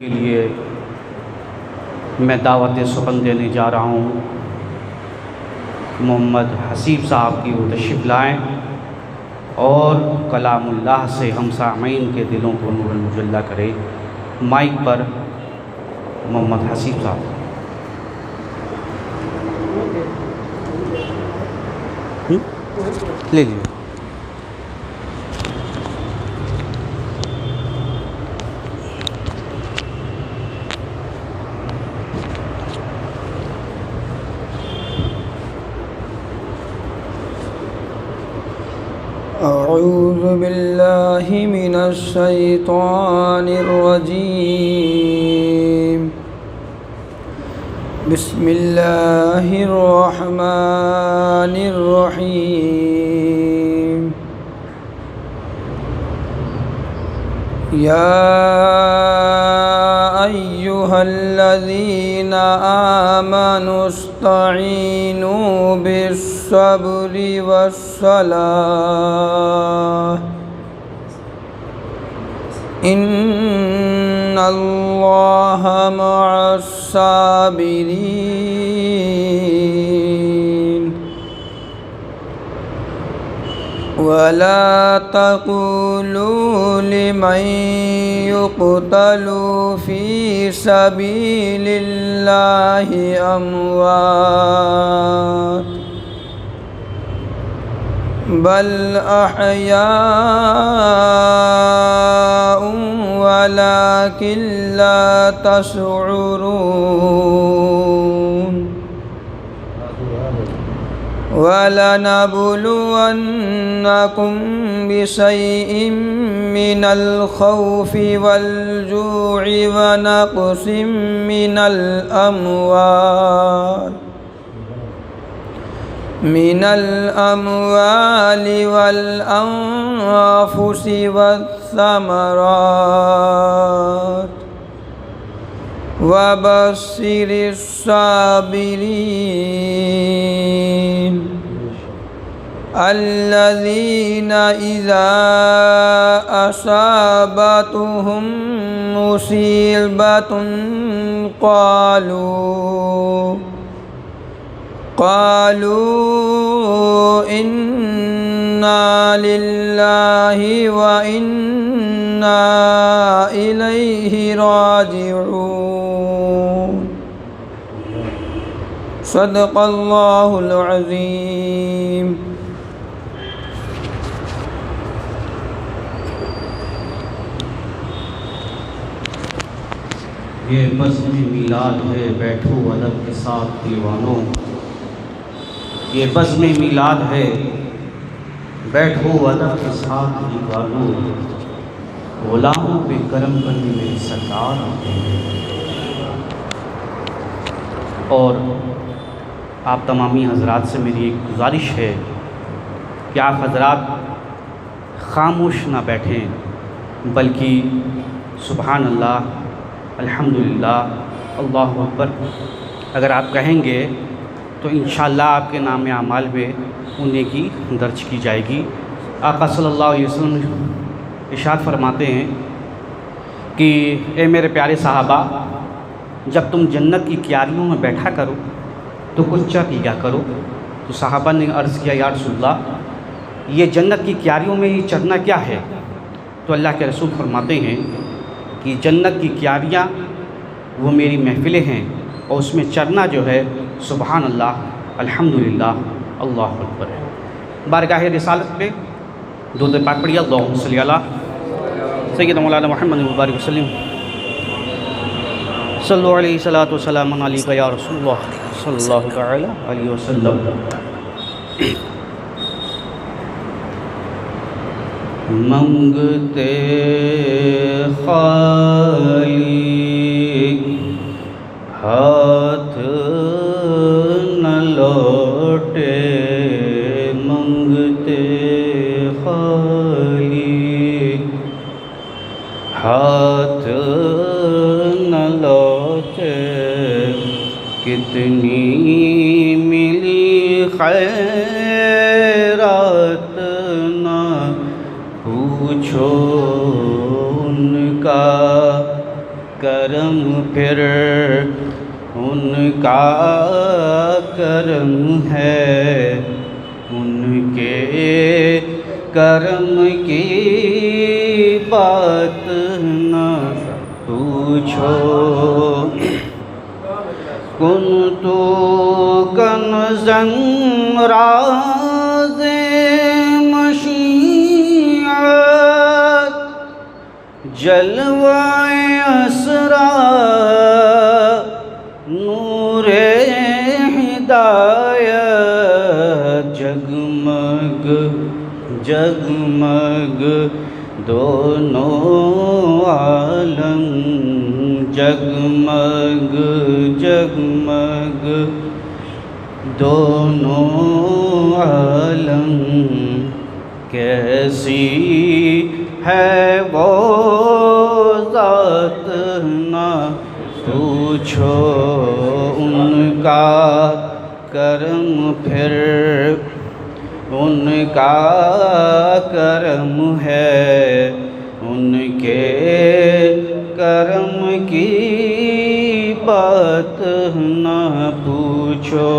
کے لیے میں دعوت سخن دینے جا رہا ہوں۔ محمد حسیب صاحب کی وہ تشریف لائیں اور کلام اللہ سے ہم سامعین کے دلوں کو نور المجلہ کرے۔ مائک پر محمد حسیب صاحب۔ لے لیے۔ أعوذ بالله من الشيطان الرجيم بسم الله الرحمن الرحيم يا أيها الذين آمنوا استعينوا بالصبر والصلاة إن الله مع الصابرين ولا تقولوا لمن يقتل في سبيل الله أموات بل أحياء ولكن لا تشعرون وَلَنَبْلُوَنَّكُمْ بِشَيْءٍ مِّنَ الْخَوْفِ وَالْجُوعِ وَنَقْصٍ مِّنَ الْأَمْوَالِ وَالْأَنفُسِ وَالثَّمَرَاتِ وَبَشِّرِ الصَّابِرِينَ الَّذِينَ إِذَا أَصَابَتْهُم مُّصِيبَةٌ قالوا إِنَّا لِلَّهِ وَإِنَّا إِلَيْهِ راجعون صدق اللہ العظیم۔ یہ بزم میلاد ہے بیٹھو ادب کے ساتھ دیوانوں، یہ بزم میلاد ہے بیٹھو ادب کے ساتھ دیوانوں، غلاموں پہ کرم کرنے میرے سرکار آتے ہیں۔ اور آپ تمامی حضرات سے میری ایک گزارش ہے کہ آپ حضرات خاموش نہ بیٹھیں، بلکہ سبحان اللہ، الحمدللہ، اللہ اکبر اگر آپ کہیں گے تو انشاءاللہ آپ کے نام اعمال میں انہیں کی درج کی جائے گی۔ آقا صلی اللہ علیہ وسلم ارشاد فرماتے ہیں کہ اے میرے پیارے صحابہ، جب تم جنت کی کیاریوں میں بیٹھا کرو تو کچھ چر لیا کرو۔ تو صحابہ نے عرض کیا یا رسول اللہ، یہ جنت کی کیاریوں میں یہ چرنا کیا ہے؟ تو اللہ کے رسول فرماتے ہیں کہ جنت کی کیاریاں وہ میری محفلیں ہیں، اور اس میں چرنا جو ہے سبحان اللہ، الحمدللہ، اللہ اکبر ہے۔ بارگاہ رسالت پہ درود پاک پڑھیے، اللہم صلی علی سیدنا مولانا محمد مبارک وسلم، صلو علیہ صلاۃ و سلام علیک یا رسول اللہ صلی اللہ تعالی علیہ وسلم۔ منگتے خالی ہاتھ نہ لوٹے، منگتے خالی ہاتھ نہ لوٹے، کتنی ملی خیرات نہ پوچھو ان کا کر کرم پھر ان کا کرم ہے، ان کے کرم کی بات نہ پوچھو۔ کنت کنزا راز مشیعت، جلوہ اسرار نور ہدایت، جگمگ جگمگ دونوں عالم، جگمگ جگمگ دونوں عالم، کیسی ہے وہ ذات نہ پوچھو، ان کا کرم پھر ان کا کرم ہے، ان کے کرم کی بات نہ پوچھو۔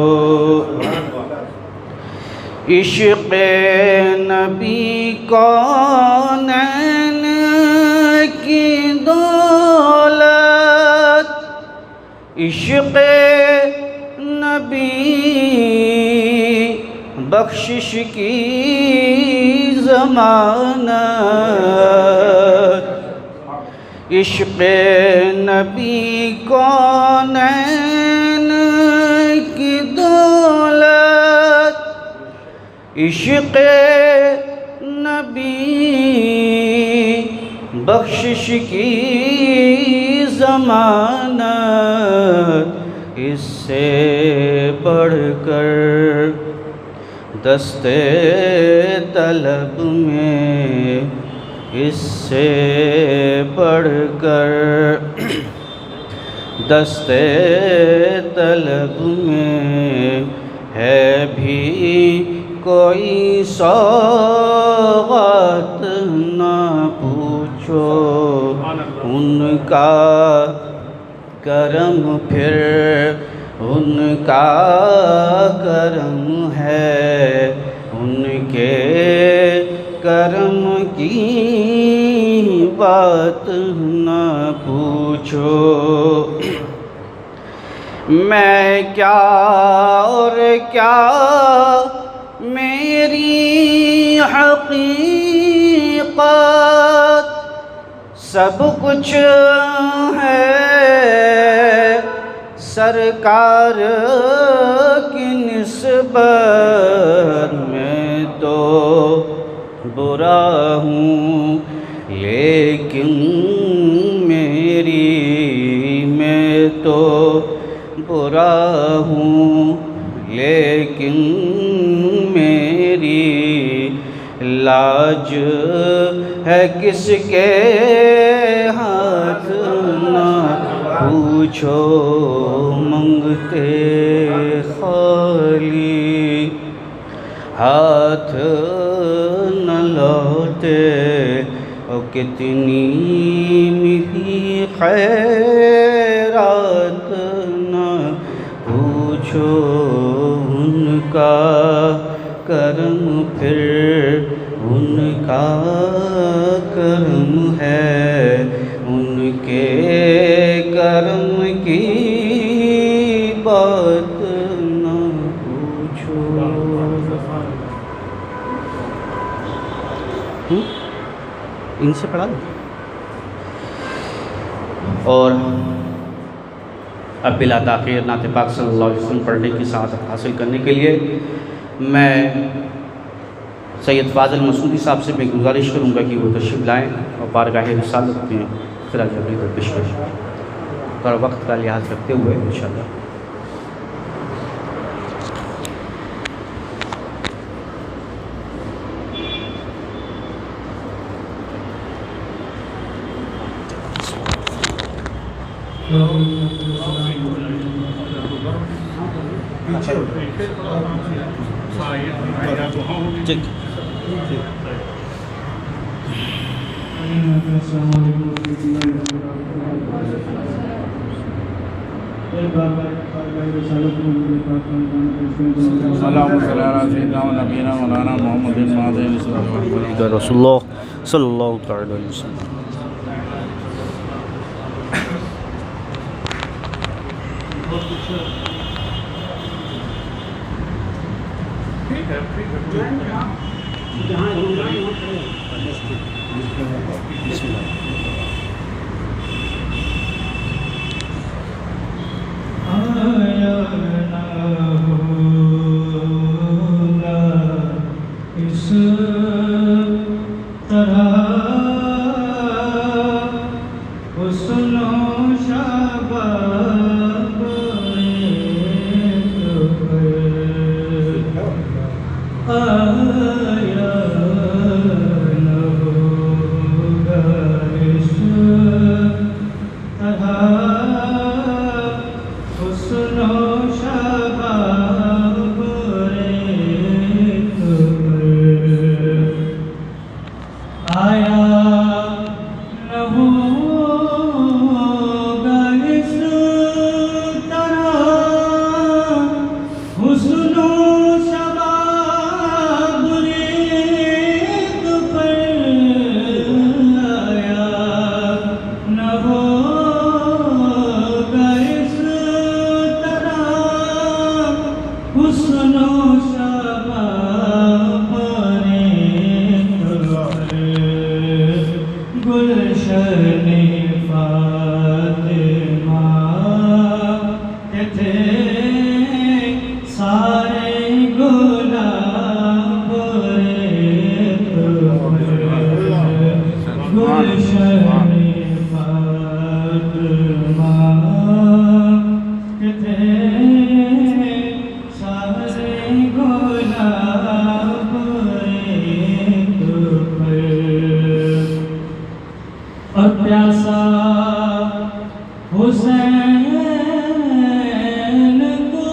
عشق نبی کونین کی دولت، عشق نبی بخشش کی ضمانت، عشق نبی کونین کی دولت، عشق نبی بخشش کی ضمانت، اس سے بڑھ کر دست طلب میں، اس سے بڑھ کر دست طلب میں ہے بھی کوئی سوغات نہ پوچھو، ان کا کرم پھر ان کا کرم ہے، ان کے کرم کی بات نہ پوچھو۔ میں کیا اور کیا میری حقیقت، سب کچھ ہے سرکار کی نسبت، میں تو برا ہوں لیکن میں تو برا ہوں لیکن میری لاج ہے کس کے ہاتھ نہ پوچھو، منگتے خالی ہاتھ نہ لوٹے، اور کتنی میری خیرات نہ پوچھو، ان کا کرم پھر ان کا کرم ہے، ان کے کرم کی بات نہ پوچھو۔ ان سے پڑھا دو۔ اور اب بلا تاخیر نعت پاک صلی اللہ علیہ وسلم پڑھنے کی سعادت حاصل کرنے کے لیے میں سید فاضل مسعودی صاحب سے میں گزارش کروں گا کہ وہ تشریف لائیں اور بارگاہ رسالت میں خراج عقیدت پیش کریں، اور وقت کا لحاظ رکھتے ہوئے انشاءاللہ۔ رسول اللہ صلی اللہ تعالی علیہ وسلم. اس طرح حسن و شباب آیا نہ ہوگا اس طرح حسن و شباب آیا نہ ہوگا اس طرح حسن و شباب ریت پر آیا نہ ہوگا اس طرح حسن و شباب گلشن فاطمہ کے تھے سارے گلاب ریت پر گلشن فاطمہ کے تھے سارے گلاب ریت پر اور پیاسا حسین کو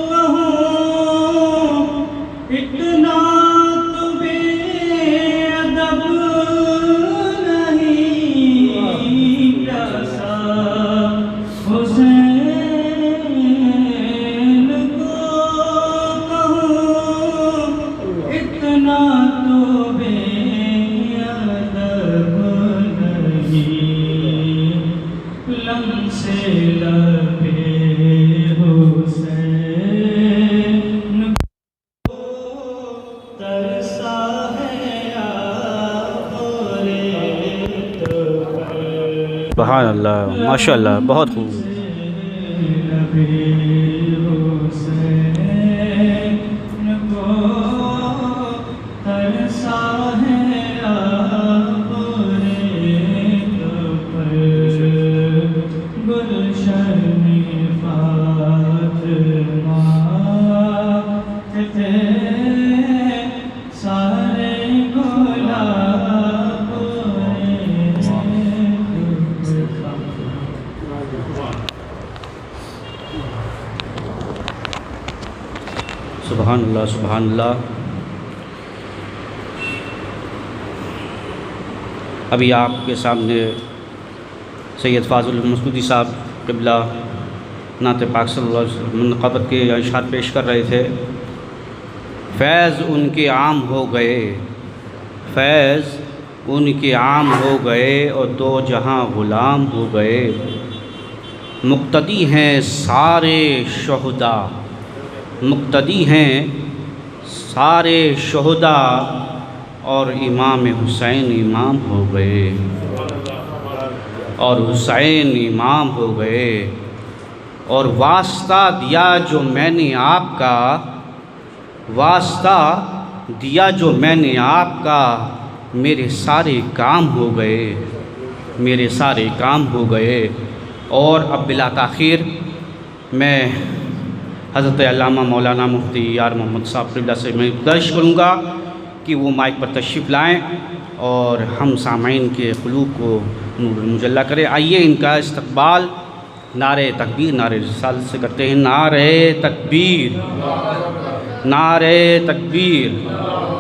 کہوں اتنا تو بے ادب نہیں. پیاسا حسین کو کہوں اتنا تو بے لم سے لبے حسین ترسا ہے آپ ریت پر. سبحان اللہ، ماشاء اللہ، بہت خوب. لبے حسین کو ترسا ہے آپ ریت پر. گلشن فاطمہ کے تھے سارے گلاب ریت پر. سبحان اللہ، سبحان اللہ. ابھی آپ کے سامنے سید فاضل مسعودی صاحب قبلہ نعت پاک صلی اللہ علیہ وسلم منقبت کے اشعار پیش کر رہے تھے. فیض ان کے عام ہو گئے، فیض ان کے عام ہو گئے اور دو جہاں غلام ہو گئے. مقتدی ہیں سارے شہداء، مقتدی ہیں سارے شہداء اور امام حسین امام ہو گئے، اور حسین امام ہو گئے. اور واسطہ دیا جو میں نے آپ کا، واسطہ دیا جو میں نے آپ کا، میرے سارے کام ہو گئے، میرے سارے کام ہو گئے. اور اب بلا تاخیر میں حضرت علامہ مولانا مفتی یار محمد صاحب قبلہ سے میں گزارش کروں گا کہ وہ مائک پر تشریف لائیں اور ہم سامعین کے قلوب کو نور مجلہ کرے. آئیے ان کا استقبال نعرہ تکبیر، نعرہ رسالت سے کرتے ہیں. نعرہ تکبیر، نعرہ تکبیر،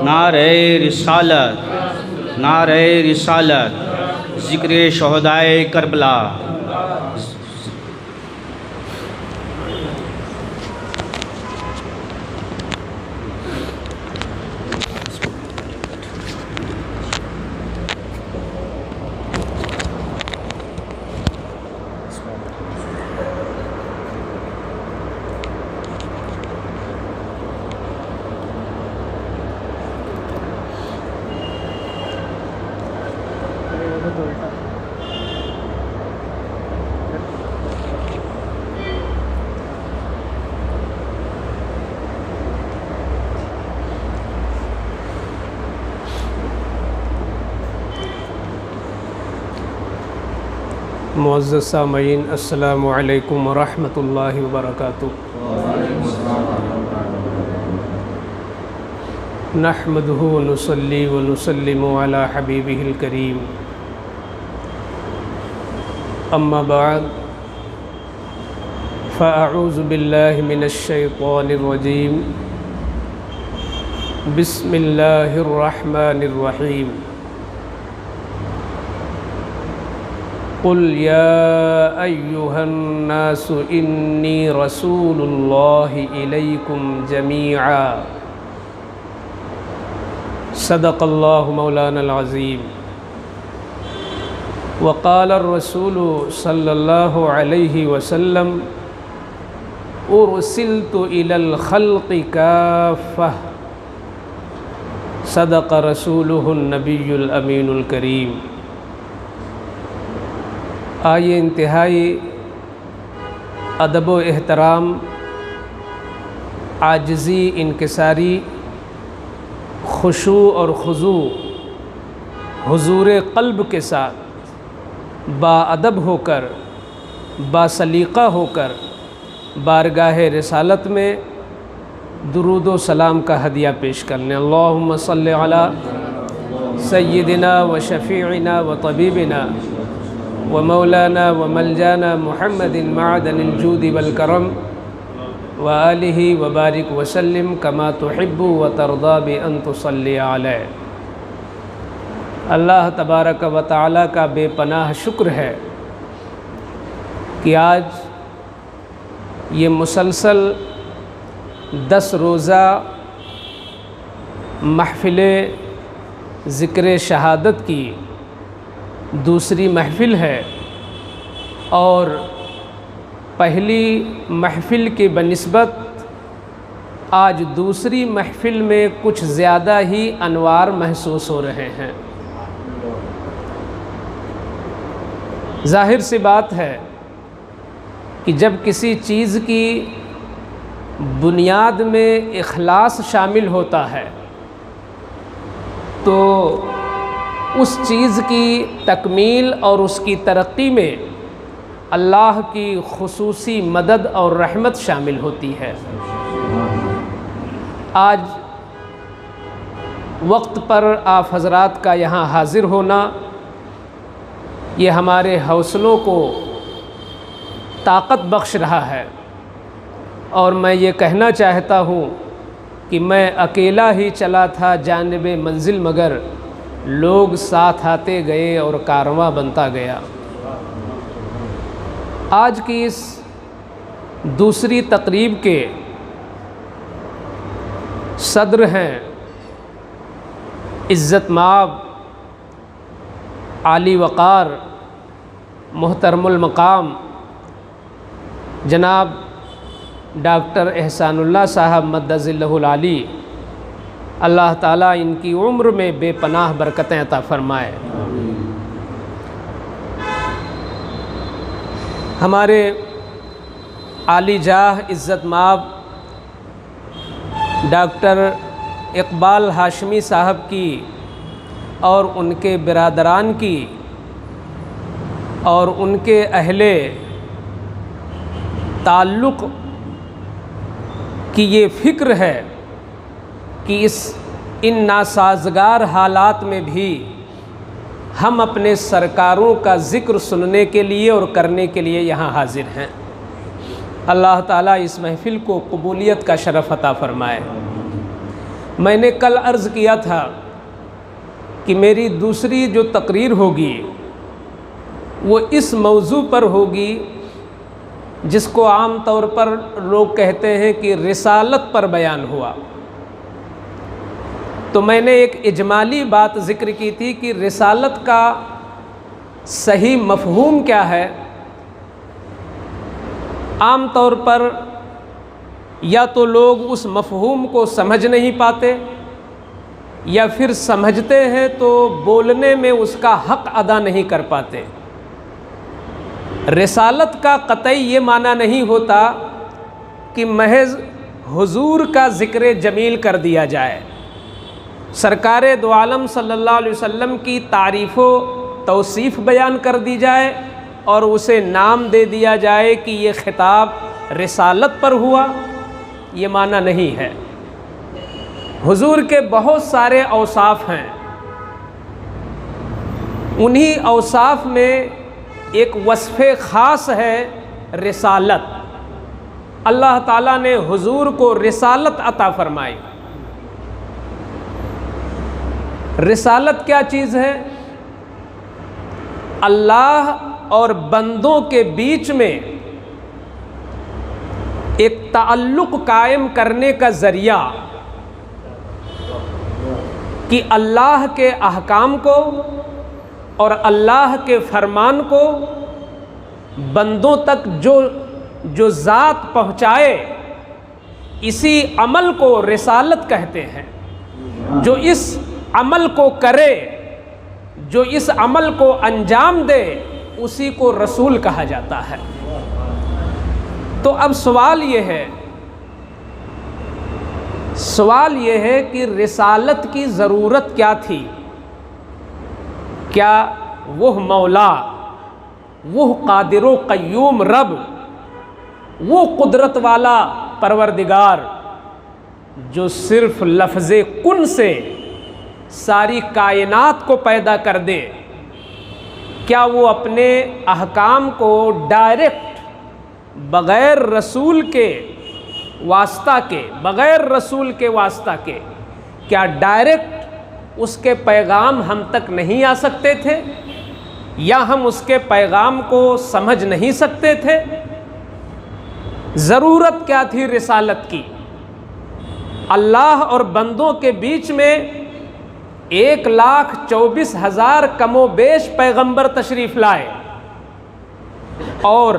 نعرہ رسالت، نعرہ رسالت، ذکر شہدائے کربلا۔ معزز سامعین، السلام علیکم ورحمۃ اللہ وبرکاتہ۔ نحمدہ ونصلی ونسلم علی حبیبہ الکریم، اما بعد فاعوذ باللہ من الشیطان الرجیم، بسم اللہ الرحمن الرحیم۔ قل یا ایہا الناس انی رسول اللہ الیکم جمیعا، صدق اللہ مولانا العظیم۔ وقال الرسول صلی اللہ علیہ وسلم ارسلت الی الخلق کافہ، صدق رسولہ النبی الامین الکریم۔ آئیے انتہائی ادب و احترام، عاجزی، انکساری، خشوع اور خضوع حضور قلب کے ساتھ با ادب ہو کر، با سلیقہ ہو کر بارگاہ رسالت میں درود و سلام کا ہدیہ پیش کرنے۔ اللہم صلی علی سیدنا و شفیعنا و طبیبنا ومولانا وملجانا محمد معدن الجود والکرم وآلہ وبارک وسلم کما تحب وترضى بأن تصلی علیہ۔ اللہ تبارک و تعالیٰ کا بے پناہ شکر ہے کہ آج یہ مسلسل 10 روزہ محفل ذکر شہادت کی دوسری محفل ہے، اور پہلی محفل کے بنسبت آج دوسری محفل میں کچھ زیادہ ہی انوار محسوس ہو رہے ہیں۔ ظاہر سی بات ہے کہ جب کسی چیز کی بنیاد میں اخلاص شامل ہوتا ہے تو اس چیز کی تکمیل اور اس کی ترقی میں اللہ کی خصوصی مدد اور رحمت شامل ہوتی ہے۔ آج وقت پر آپ حضرات کا یہاں حاضر ہونا یہ ہمارے حوصلوں کو طاقت بخش رہا ہے، اور میں یہ کہنا چاہتا ہوں کہ میں اکیلا ہی چلا تھا جانب منزل، مگر لوگ ساتھ آتے گئے اور کارواں بنتا گیا۔ آج کی اس دوسری تقریب کے صدر ہیں عزت مآب، عالی وقار، محترم المقام جناب ڈاکٹر احسان اللہ صاحب مد ظلہ العالی۔ اللہ تعالیٰ ان کی عمر میں بے پناہ برکتیں عطا فرمائے۔ ہمارے عالی جاہ عزت مآب ڈاکٹر اقبال ہاشمی صاحب کی اور ان کے برادران کی اور ان کے اہل تعلق کی یہ فکر ہے کہ ان ناسازگار حالات میں بھی ہم اپنے سرکاروں کا ذکر سننے کے لیے اور کرنے کے لیے یہاں حاضر ہیں۔ اللہ تعالیٰ اس محفل کو قبولیت کا شرف عطا فرمائے۔ میں نے کل عرض کیا تھا کہ میری دوسری جو تقریر ہوگی وہ اس موضوع پر ہوگی جس کو عام طور پر لوگ کہتے ہیں کہ رسالت پر بیان ہوا۔ تو میں نے ایک اجمالی بات ذکر کی تھی کہ رسالت کا صحیح مفہوم کیا ہے۔ عام طور پر یا تو لوگ اس مفہوم کو سمجھ نہیں پاتے، یا پھر سمجھتے ہیں تو بولنے میں اس کا حق ادا نہیں کر پاتے۔ رسالت کا قطعی یہ معنی نہیں ہوتا کہ محض حضور کا ذکر جمیل کر دیا جائے، سرکار دو عالم صلی اللہ علیہ وسلم کی تعریف و توصیف بیان کر دی جائے اور اسے نام دے دیا جائے کہ یہ خطاب رسالت پر ہوا، یہ معنی نہیں ہے۔ حضور کے بہت سارے اوصاف ہیں، انہی اوصاف میں ایک وصف خاص ہے رسالت۔ اللہ تعالیٰ نے حضور کو رسالت عطا فرمائی۔ رسالت کیا چیز ہے؟ اللہ اور بندوں کے بیچ میں ایک تعلق قائم کرنے کا ذریعہ، کہ اللہ کے احکام کو اور اللہ کے فرمان کو بندوں تک جو ذات پہنچائے، اسی عمل کو رسالت کہتے ہیں۔ جو اس عمل کو کرے، جو اس عمل کو انجام دے، اسی کو رسول کہا جاتا ہے۔ تو اب سوال یہ ہے کہ رسالت کی ضرورت کیا تھی؟ کیا وہ مولا، وہ قادر و قیوم رب، وہ قدرت والا پروردگار جو صرف لفظ کن سے ساری کائنات کو پیدا کر دے، کیا وہ اپنے احکام کو ڈائریکٹ بغیر رسول کے واسطہ کے، کیا ڈائریکٹ اس کے پیغام ہم تک نہیں آ سکتے تھے، یا ہم اس کے پیغام کو سمجھ نہیں سکتے تھے؟ ضرورت کیا تھی رسالت کی؟ اللہ اور بندوں کے بیچ میں 1,24,000 کم و بیش پیغمبر تشریف لائے، اور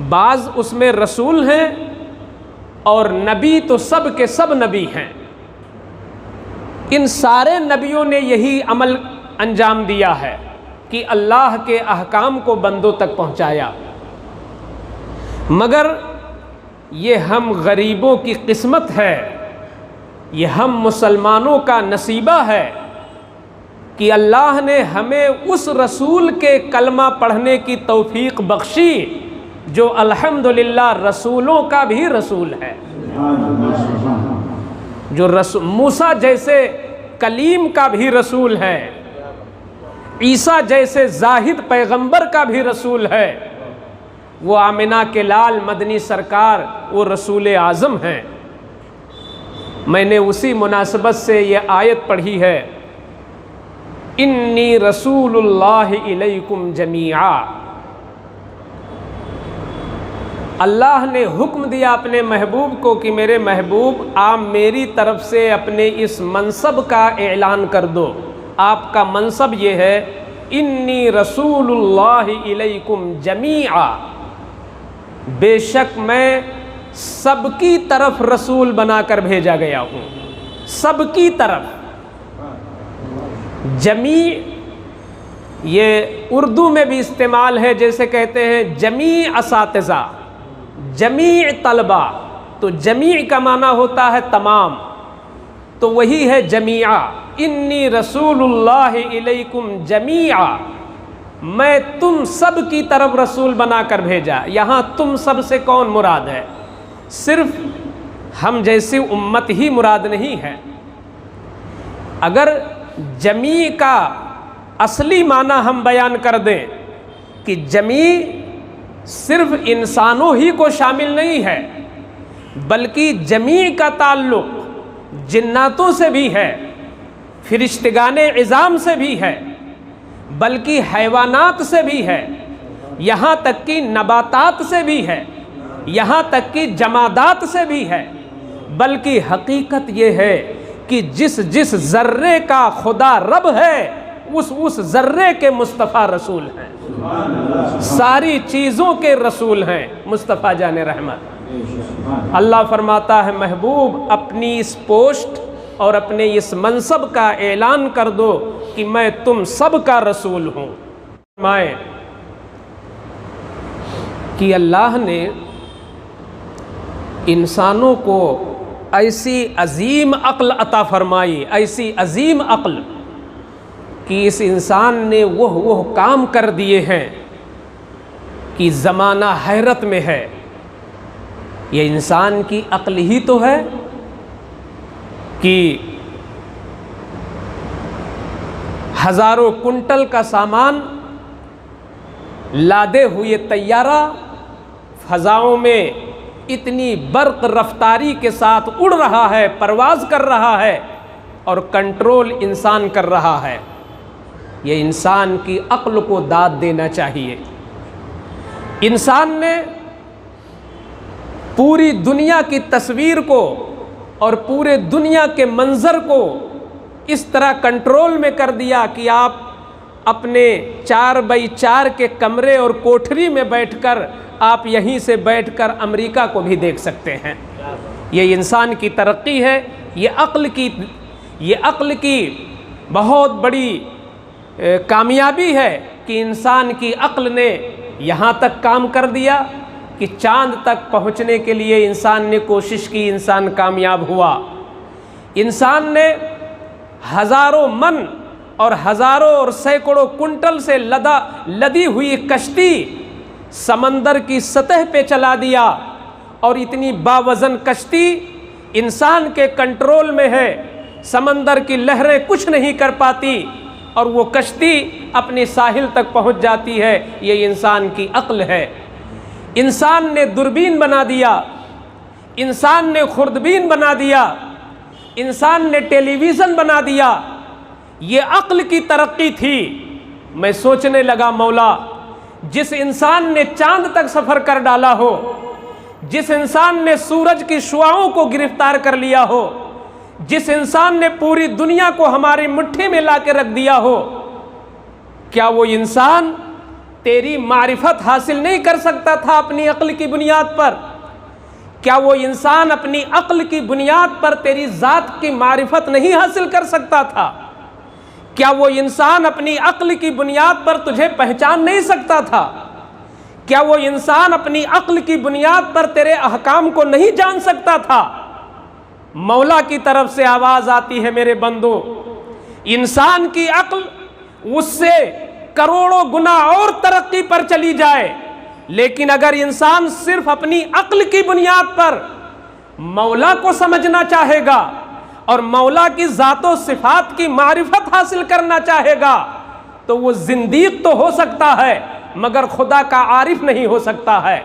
بعض اس میں رسول ہیں، اور نبی تو سب کے سب نبی ہیں۔ ان سارے نبیوں نے یہی عمل انجام دیا ہے کہ اللہ کے احکام کو بندوں تک پہنچایا، مگر یہ ہم غریبوں کی قسمت ہے، یہ ہم مسلمانوں کا نصیبہ ہے کہ اللہ نے ہمیں اس رسول کے کلمہ پڑھنے کی توفیق بخشی جو الحمدللہ رسولوں کا بھی رسول ہے، جو موسیٰ جیسے کلیم کا بھی رسول ہے، عیسیٰ جیسے زاہد پیغمبر کا بھی رسول ہے، وہ آمنہ کے لال مدنی سرکار وہ رسول اعظم ہیں۔ میں نے اسی مناسبت سے یہ آیت پڑھی ہے، انی رسول اللہ الیکم جمیعا۔ اللہ نے حکم دیا اپنے محبوب کو کہ میرے محبوب آپ میری طرف سے اپنے اس منصب کا اعلان کر دو۔ آپ کا منصب یہ ہے، انی رسول اللہ الیکم جمیعا، بے شک میں سب کی طرف رسول بنا کر بھیجا گیا ہوں، سب کی طرف۔ جمیع یہ اردو میں بھی استعمال ہے، جیسے کہتے ہیں جمیع اساتذہ، جمیع طلبہ، تو جمیع کا معنی ہوتا ہے تمام، تو وہی ہے جمیعا۔ انی رسول اللہ الیکم جمیعا، میں تم سب کی طرف رسول بنا کر بھیجا۔ یہاں تم سب سے کون مراد ہے؟ صرف ہم جیسی امت ہی مراد نہیں ہے۔ اگر جمیع کا اصلی معنی ہم بیان کر دیں کہ جمیع صرف انسانوں ہی کو شامل نہیں ہے، بلکہ جمیع کا تعلق جناتوں سے بھی ہے، فرشتگان عظام سے بھی ہے، بلکہ حیوانات سے بھی ہے، یہاں تک کہ نباتات سے بھی ہے، یہاں تک کہ جمادات سے بھی ہے، بلکہ حقیقت یہ ہے کہ جس ذرے کا خدا رب ہے اس ذرے کے مصطفیٰ رسول ہیں، ساری چیزوں کے رسول ہیں مصطفیٰ جان رحمت۔ اللہ فرماتا ہے محبوب اپنی اس پوسٹ اور اپنے اس منصب کا اعلان کر دو کہ میں تم سب کا رسول ہوں۔ فرمائے کہ اللہ نے انسانوں کو ایسی عظیم عقل عطا فرمائی، ایسی عظیم عقل کہ اس انسان نے وہ کام کر دیے ہیں کہ زمانہ حیرت میں ہے۔ یہ انسان کی عقل ہی تو ہے کہ ہزاروں کنٹل کا سامان لادے ہوئے طیارہ فضاؤں میں اتنی برق رفتاری کے ساتھ اڑ رہا ہے، پرواز کر رہا ہے، اور کنٹرول انسان کر رہا ہے۔ یہ انسان کی عقل کو داد دینا چاہیے۔ انسان نے پوری دنیا کی تصویر کو اور پورے دنیا کے منظر کو اس طرح کنٹرول میں کر دیا کہ آپ اپنے 4x4 کے کمرے اور کوٹھری میں بیٹھ کر آپ یہیں سے بیٹھ کر امریکہ کو بھی دیکھ سکتے ہیں۔ یہ انسان کی ترقی ہے، یہ عقل کی بہت بڑی کامیابی ہے کہ انسان کی عقل نے یہاں تک کام کر دیا کہ چاند تک پہنچنے کے لیے انسان نے کوشش کی، انسان کامیاب ہوا۔ انسان نے ہزاروں من اور ہزاروں اور سینکڑوں کنٹل سے لدی ہوئی کشتی سمندر کی سطح پہ چلا دیا، اور اتنی باوزن کشتی انسان کے کنٹرول میں ہے، سمندر کی لہریں کچھ نہیں کر پاتی اور وہ کشتی اپنی ساحل تک پہنچ جاتی ہے۔ یہ انسان کی عقل ہے۔ انسان نے دوربین بنا دیا، انسان نے خوردبین بنا دیا، انسان نے ٹیلی ویژن بنا دیا۔ یہ عقل کی ترقی تھی۔ میں سوچنے لگا مولا، جس انسان نے چاند تک سفر کر ڈالا ہو، جس انسان نے سورج کی شعاؤں کو گرفتار کر لیا ہو، جس انسان نے پوری دنیا کو ہماری مٹھی میں لا کے رکھ دیا ہو، کیا وہ انسان تیری معرفت حاصل نہیں کر سکتا تھا اپنی عقل کی بنیاد پر؟ کیا وہ انسان اپنی عقل کی بنیاد پر تیری ذات کی معرفت نہیں حاصل کر سکتا تھا؟ کیا وہ انسان اپنی عقل کی بنیاد پر تجھے پہچان نہیں سکتا تھا؟ کیا وہ انسان اپنی عقل کی بنیاد پر تیرے احکام کو نہیں جان سکتا تھا؟ مولا کی طرف سے آواز آتی ہے، میرے بندو، انسان کی عقل اس سے کروڑوں گنا اور ترقی پر چلی جائے، لیکن اگر انسان صرف اپنی عقل کی بنیاد پر مولا کو سمجھنا چاہے گا اور مولا کی ذات و صفات کی معرفت حاصل کرنا چاہے گا تو وہ زندیق تو ہو سکتا ہے مگر خدا کا عارف نہیں ہو سکتا ہے،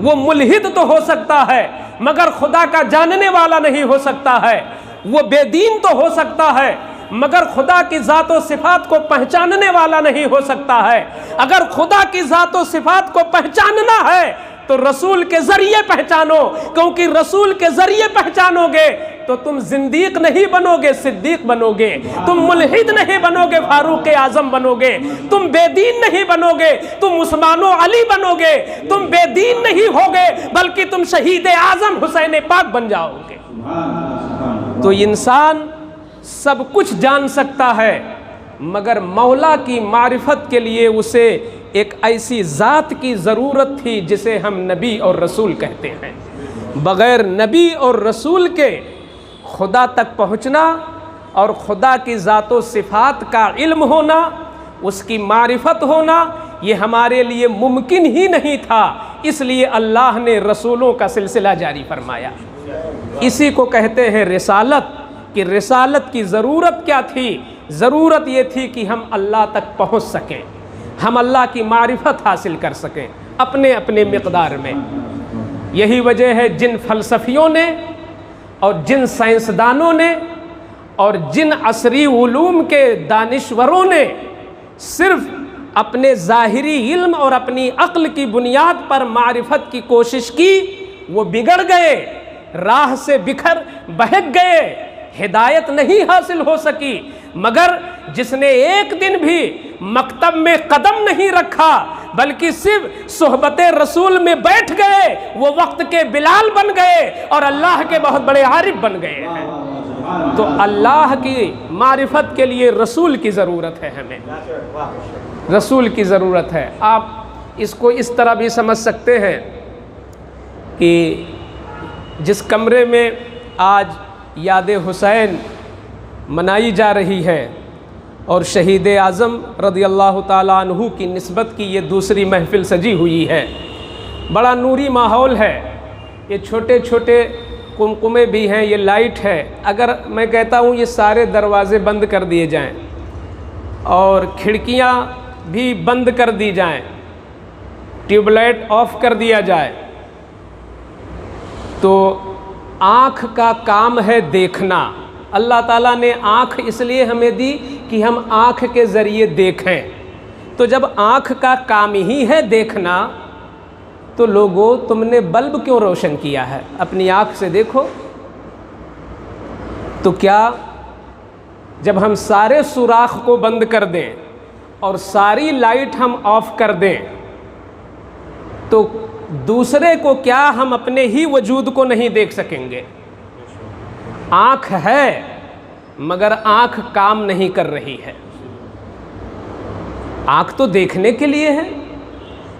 وہ ملحد تو ہو سکتا ہے مگر خدا کا جاننے والا نہیں ہو سکتا ہے، وہ بے دین تو ہو سکتا ہے مگر خدا کی ذات و صفات کو پہچاننے والا نہیں ہو سکتا ہے۔ اگر خدا کی ذات و صفات کو پہچاننا ہے تو رسول کے ذریعے پہچانو، کیونکہ رسول کے ذریعے پہچانو گے تو تم زندیق نہیں بنو گے، صدیق بنو گے، تم ملحد نہیں بنو گے، فاروق اعظم بنو گے، تم بے دین نہیں بنو گے، تم عثمان و علی بنو گے، تم بے دین نہیں ہوگے بلکہ تم شہید اعظم حسین پاک بن جاؤ گے۔ تو انسان سب کچھ جان سکتا ہے مگر مولا کی معرفت کے لیے اسے ایک ایسی ذات کی ضرورت تھی جسے ہم نبی اور رسول کہتے ہیں۔ بغیر نبی اور رسول کے خدا تک پہنچنا اور خدا کی ذات و صفات کا علم ہونا، اس کی معرفت ہونا، یہ ہمارے لیے ممکن ہی نہیں تھا، اس لیے اللہ نے رسولوں کا سلسلہ جاری فرمایا۔ اسی کو کہتے ہیں رسالت، کہ رسالت کی ضرورت کیا تھی؟ ضرورت یہ تھی کہ ہم اللہ تک پہنچ سکیں، ہم اللہ کی معرفت حاصل کر سکیں اپنے اپنے مقدار میں۔ یہی وجہ ہے جن فلسفیوں نے اور جن سائنسدانوں نے اور جن عصری علوم کے دانشوروں نے صرف اپنے ظاہری علم اور اپنی عقل کی بنیاد پر معرفت کی کوشش کی، وہ بگڑ گئے، راہ سے بہک گئے، ہدایت نہیں حاصل ہو سکی۔ مگر جس نے ایک دن بھی مکتب میں قدم نہیں رکھا بلکہ صرف صحبت رسول میں بیٹھ گئے، وہ وقت کے بلال بن گئے اور اللہ کے بہت بڑے عارف بن گئے ہیں۔ تو اللہ کی معرفت کے لیے رسول کی ضرورت ہے، ہمیں رسول کی ضرورت ہے۔ آپ اس کو اس طرح بھی سمجھ سکتے ہیں کہ جس کمرے میں آج یاد حسین منائی جا رہی ہے اور شہید اعظم رضی اللہ تعالیٰ عنہ کی نسبت کی یہ دوسری محفل سجی ہوئی ہے، بڑا نوری ماحول ہے، یہ چھوٹے چھوٹے قمقمے بھی ہیں، یہ لائٹ ہے۔ اگر میں کہتا ہوں یہ سارے دروازے بند کر دیے جائیں اور کھڑکیاں بھی بند کر دی جائیں، ٹیوب لائٹ آف کر دیا جائے، تو آنکھ کا کام ہے دیکھنا۔ اللہ تعالیٰ نے آنکھ اس لیے ہمیں دی کہ ہم آنکھ کے ذریعے دیکھیں۔ تو جب آنکھ کا کام ہی ہے دیکھنا، تو لوگوں تم نے بلب کیوں روشن کیا ہے؟ اپنی آنکھ سے دیکھو۔ تو کیا جب ہم سارے سوراخ کو بند کر دیں اور ساری لائٹ ہم آف کر دیں تو دوسرے کو کیا ہم اپنے ہی وجود کو نہیں دیکھ سکیں گے؟ آنکھ ہے مگر آنکھ کام نہیں کر رہی ہے۔ آنکھ تو دیکھنے کے لیے ہے۔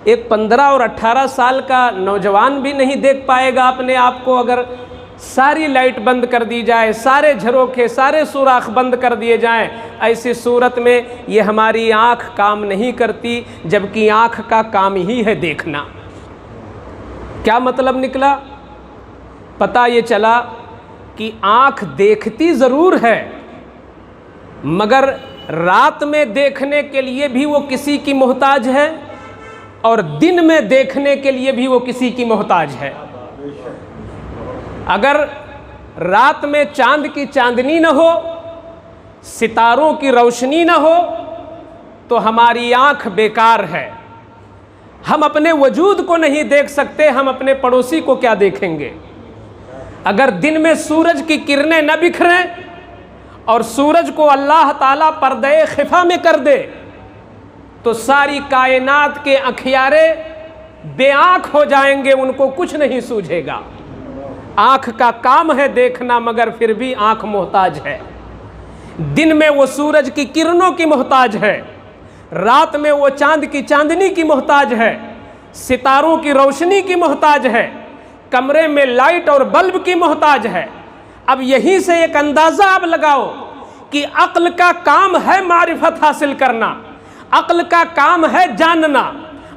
ایک 15 اور 18 سال کا نوجوان بھی نہیں دیکھ پائے گا اپنے آپ کو اگر ساری لائٹ بند کر دی جائے، سارے جھروکے، سارے سوراخ بند کر دیے جائیں۔ ایسی صورت میں یہ ہماری آنکھ کام نہیں کرتی، جبکہ آنکھ کا کام ہی ہے دیکھنا۔ کیا مطلب نکلا؟ پتہ یہ چلا کہ آنکھ دیکھتی ضرور ہے مگر رات میں دیکھنے کے لیے بھی وہ کسی کی محتاج ہے اور دن میں دیکھنے کے لیے بھی وہ کسی کی محتاج ہے۔ اگر رات میں چاند کی چاندنی نہ ہو، ستاروں کی روشنی نہ ہو تو ہماری آنکھ بیکار ہے۔ ہم اپنے وجود کو نہیں دیکھ سکتے، ہم اپنے پڑوسی کو کیا دیکھیں گے؟ اگر دن میں سورج کی کرنیں نہ بکھریں اور سورج کو اللہ تعالیٰ پردہ خفا میں کر دے تو ساری کائنات کے اکھیارے بے آنکھ ہو جائیں گے، ان کو کچھ نہیں سوجھے گا۔ آنکھ کا کام ہے دیکھنا مگر پھر بھی آنکھ محتاج ہے۔ دن میں وہ سورج کی کرنوں کی محتاج ہے، رات میں وہ چاند کی چاندنی کی محتاج ہے، ستاروں کی روشنی کی محتاج ہے، کمرے میں لائٹ اور بلب کی محتاج ہے۔ اب یہیں سے ایک اندازہ آپ لگاؤ کہ عقل کا کام ہے معرفت حاصل کرنا، عقل کا کام ہے جاننا،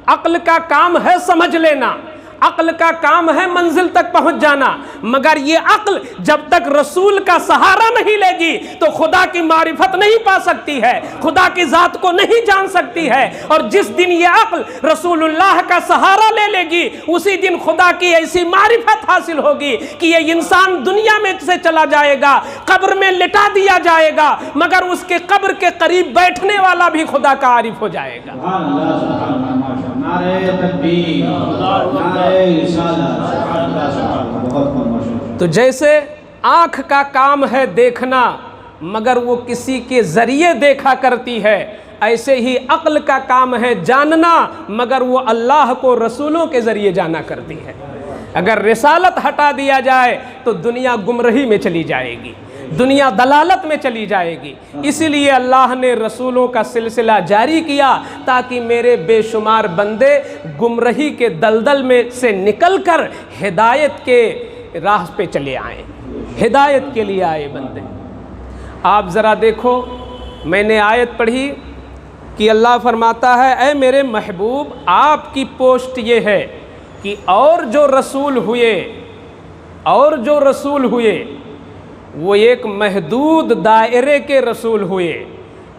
عقل کا کام ہے سمجھ لینا، عقل کا کام ہے منزل تک پہنچ جانا، مگر یہ عقل جب تک رسول کا سہارا نہیں لے گی تو خدا کی معرفت نہیں پا سکتی ہے، خدا کی ذات کو نہیں جان سکتی ہے۔ اور جس دن یہ عقل رسول اللہ کا سہارا لے لے گی اسی دن خدا کی ایسی معرفت حاصل ہوگی کہ یہ انسان دنیا میں سے چلا جائے گا، قبر میں لٹا دیا جائے گا، مگر اس کے قبر کے قریب بیٹھنے والا بھی خدا کا عارف ہو جائے گا۔ تو جیسے آنکھ کا کام ہے دیکھنا مگر وہ کسی کے ذریعے دیکھا کرتی ہے، ایسے ہی عقل کا کام ہے جاننا مگر وہ اللہ کو رسولوں کے ذریعے جانا کرتی ہے۔ اگر رسالت ہٹا دیا جائے تو دنیا گمراہی میں چلی جائے گی، دنیا دلالت میں چلی جائے گی۔ اسی لیے اللہ نے رسولوں کا سلسلہ جاری کیا تاکہ میرے بے شمار بندے گمراہی کے دلدل میں سے نکل کر ہدایت کے راہ پہ چلے آئیں، ہدایت کے لیے آئے بندے۔ آپ ذرا دیکھو، میں نے آیت پڑھی کہ اللہ فرماتا ہے اے میرے محبوب آپ کی پوسٹ یہ ہے کہ اور جو رسول ہوئے وہ ایک محدود دائرے کے رسول ہوئے،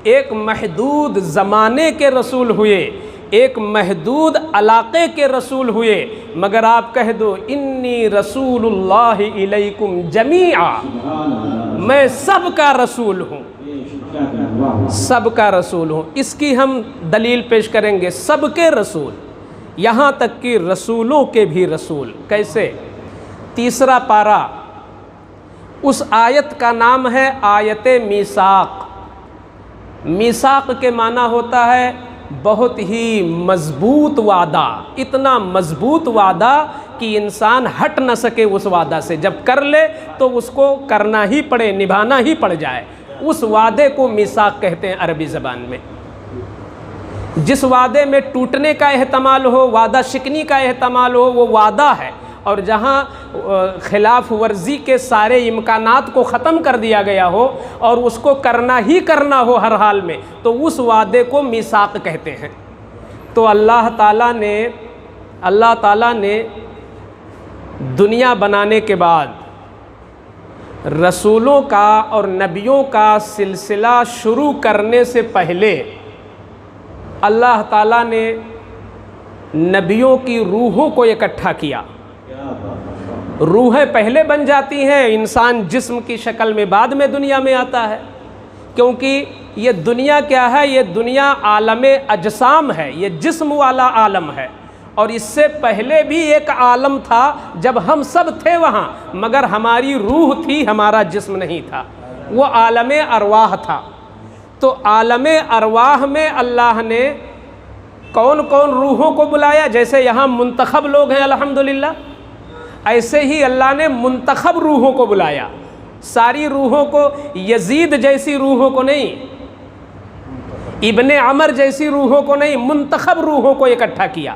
ایک محدود زمانے کے رسول ہوئے، ایک محدود علاقے کے رسول ہوئے، مگر آپ کہہ دو انی رسول اللہ الیکم جمیعا، میں سب کا رسول ہوں، سب کا رسول ہوں۔ اس کی ہم دلیل پیش کریں گے، سب کے رسول، یہاں تک کہ رسولوں کے بھی رسول۔ کیسے؟ تیسرا پارہ، اس آیت کا نام ہے آیت میثاق۔ میثاق کے معنی ہوتا ہے بہت ہی مضبوط وعدہ، اتنا مضبوط وعدہ کہ انسان ہٹ نہ سکے اس وعدہ سے، جب کر لے تو اس کو کرنا ہی پڑے، نبھانا ہی پڑ جائے، اس وعدے کو میثاق کہتے ہیں عربی زبان میں۔ جس وعدے میں ٹوٹنے کا احتمال ہو، وعدہ شکنی کا احتمال ہو، وہ وعدہ ہے، اور جہاں خلاف ورزی کے سارے امکانات کو ختم کر دیا گیا ہو اور اس کو کرنا ہی کرنا ہو ہر حال میں، تو اس وعدے کو میثاق کہتے ہیں۔ تو اللہ تعالیٰ نے دنیا بنانے کے بعد رسولوں کا اور نبیوں کا سلسلہ شروع کرنے سے پہلے اللہ تعالیٰ نے نبیوں کی روحوں کو اکٹھا کیا۔ روحیں پہلے بن جاتی ہیں، انسان جسم کی شکل میں بعد میں دنیا میں آتا ہے، کیونکہ یہ دنیا کیا ہے؟ یہ دنیا عالم اجسام ہے، یہ جسم والا عالم ہے، اور اس سے پہلے بھی ایک عالم تھا جب ہم سب تھے وہاں، مگر ہماری روح تھی، ہمارا جسم نہیں تھا، وہ عالم ارواح تھا۔ تو عالم ارواح میں اللہ نے کون کون روحوں کو بلایا؟ جیسے یہاں منتخب لوگ ہیں الحمدللہ، ایسے ہی اللہ نے منتخب روحوں کو بلایا، ساری روحوں کو، یزید جیسی روحوں کو نہیں، ابن عمر جیسی روحوں کو نہیں، منتخب روحوں کو اکٹھا کیا،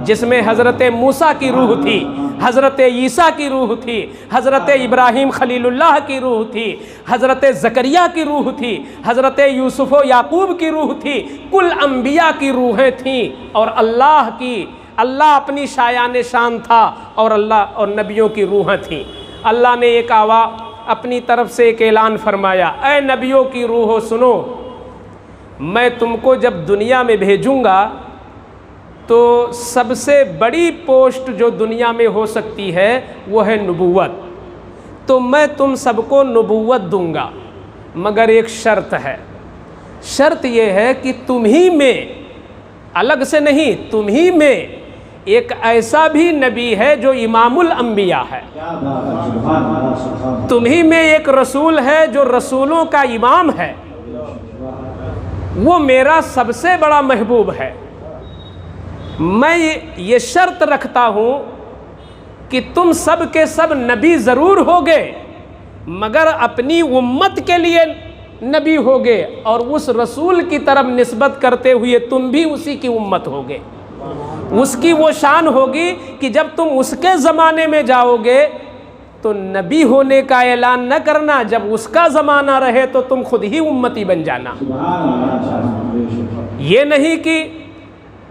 جس میں حضرت موسیٰ کی روح تھی، حضرت عیسیٰ کی روح تھی، حضرت ابراہیم خلیل اللہ کی روح تھی، حضرت زکریا کی روح تھی، حضرت یوسف و یعقوب کی روح تھی، کل انبیاء کی روحیں تھیں، اور اللہ اپنی شایان شان تھا، اور اللہ اور نبیوں کی روحیں تھیں۔ اللہ نے ایک اپنی طرف سے ایک اعلان فرمایا، اے نبیوں کی روحو سنو، میں تم کو جب دنیا میں بھیجوں گا تو سب سے بڑی پوسٹ جو دنیا میں ہو سکتی ہے وہ ہے نبوت، تو میں تم سب کو نبوت دوں گا، مگر ایک شرط ہے، شرط یہ ہے کہ تم ہی میں، الگ سے نہیں، تم ہی میں ایک ایسا بھی نبی ہے جو امام الانبیاء ہے، تم ہی میں ایک رسول ہے جو رسولوں کا امام ہے، وہ میرا سب سے بڑا محبوب ہے۔ میں یہ شرط رکھتا ہوں کہ تم سب کے سب نبی ضرور ہوگے، مگر اپنی امت کے لیے نبی ہوگے، اور اس رسول کی طرف نسبت کرتے ہوئے تم بھی اسی کی امت ہوگے۔ اس کی وہ شان ہوگی کہ جب تم اس کے زمانے میں جاؤ گے تو نبی ہونے کا اعلان نہ کرنا، جب اس کا زمانہ رہے تو تم خود ہی امتی بن جانا۔ یہ نہیں کہ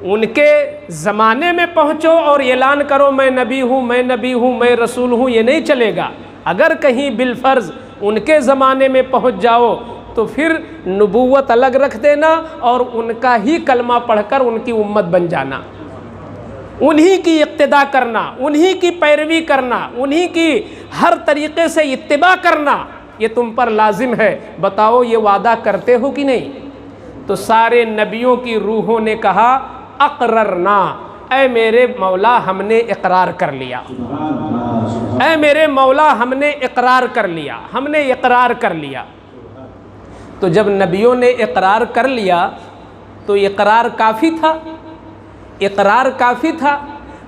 ان کے زمانے میں پہنچو اور اعلان کرو میں نبی ہوں، میں نبی ہوں، میں رسول ہوں، یہ نہیں چلے گا۔ اگر کہیں بالفرض ان کے زمانے میں پہنچ جاؤ تو پھر نبوت الگ رکھ دینا اور ان کا ہی کلمہ پڑھ کر ان کی امت بن جانا، انہی کی اقتداء کرنا، انہی کی پیروی کرنا، انہی کی ہر طریقے سے اتباع کرنا، یہ تم پر لازم ہے۔ بتاؤ یہ وعدہ کرتے ہو کہ نہیں؟ تو سارے نبیوں کی روحوں نے کہا اقررنا، اے میرے مولا ہم نے اقرار کر لیا، اے میرے مولا ہم نے اقرار کر لیا، ہم نے اقرار کر لیا۔ تو جب نبیوں نے اقرار کر لیا تو اقرار کافی تھا، اقرار کافی تھا،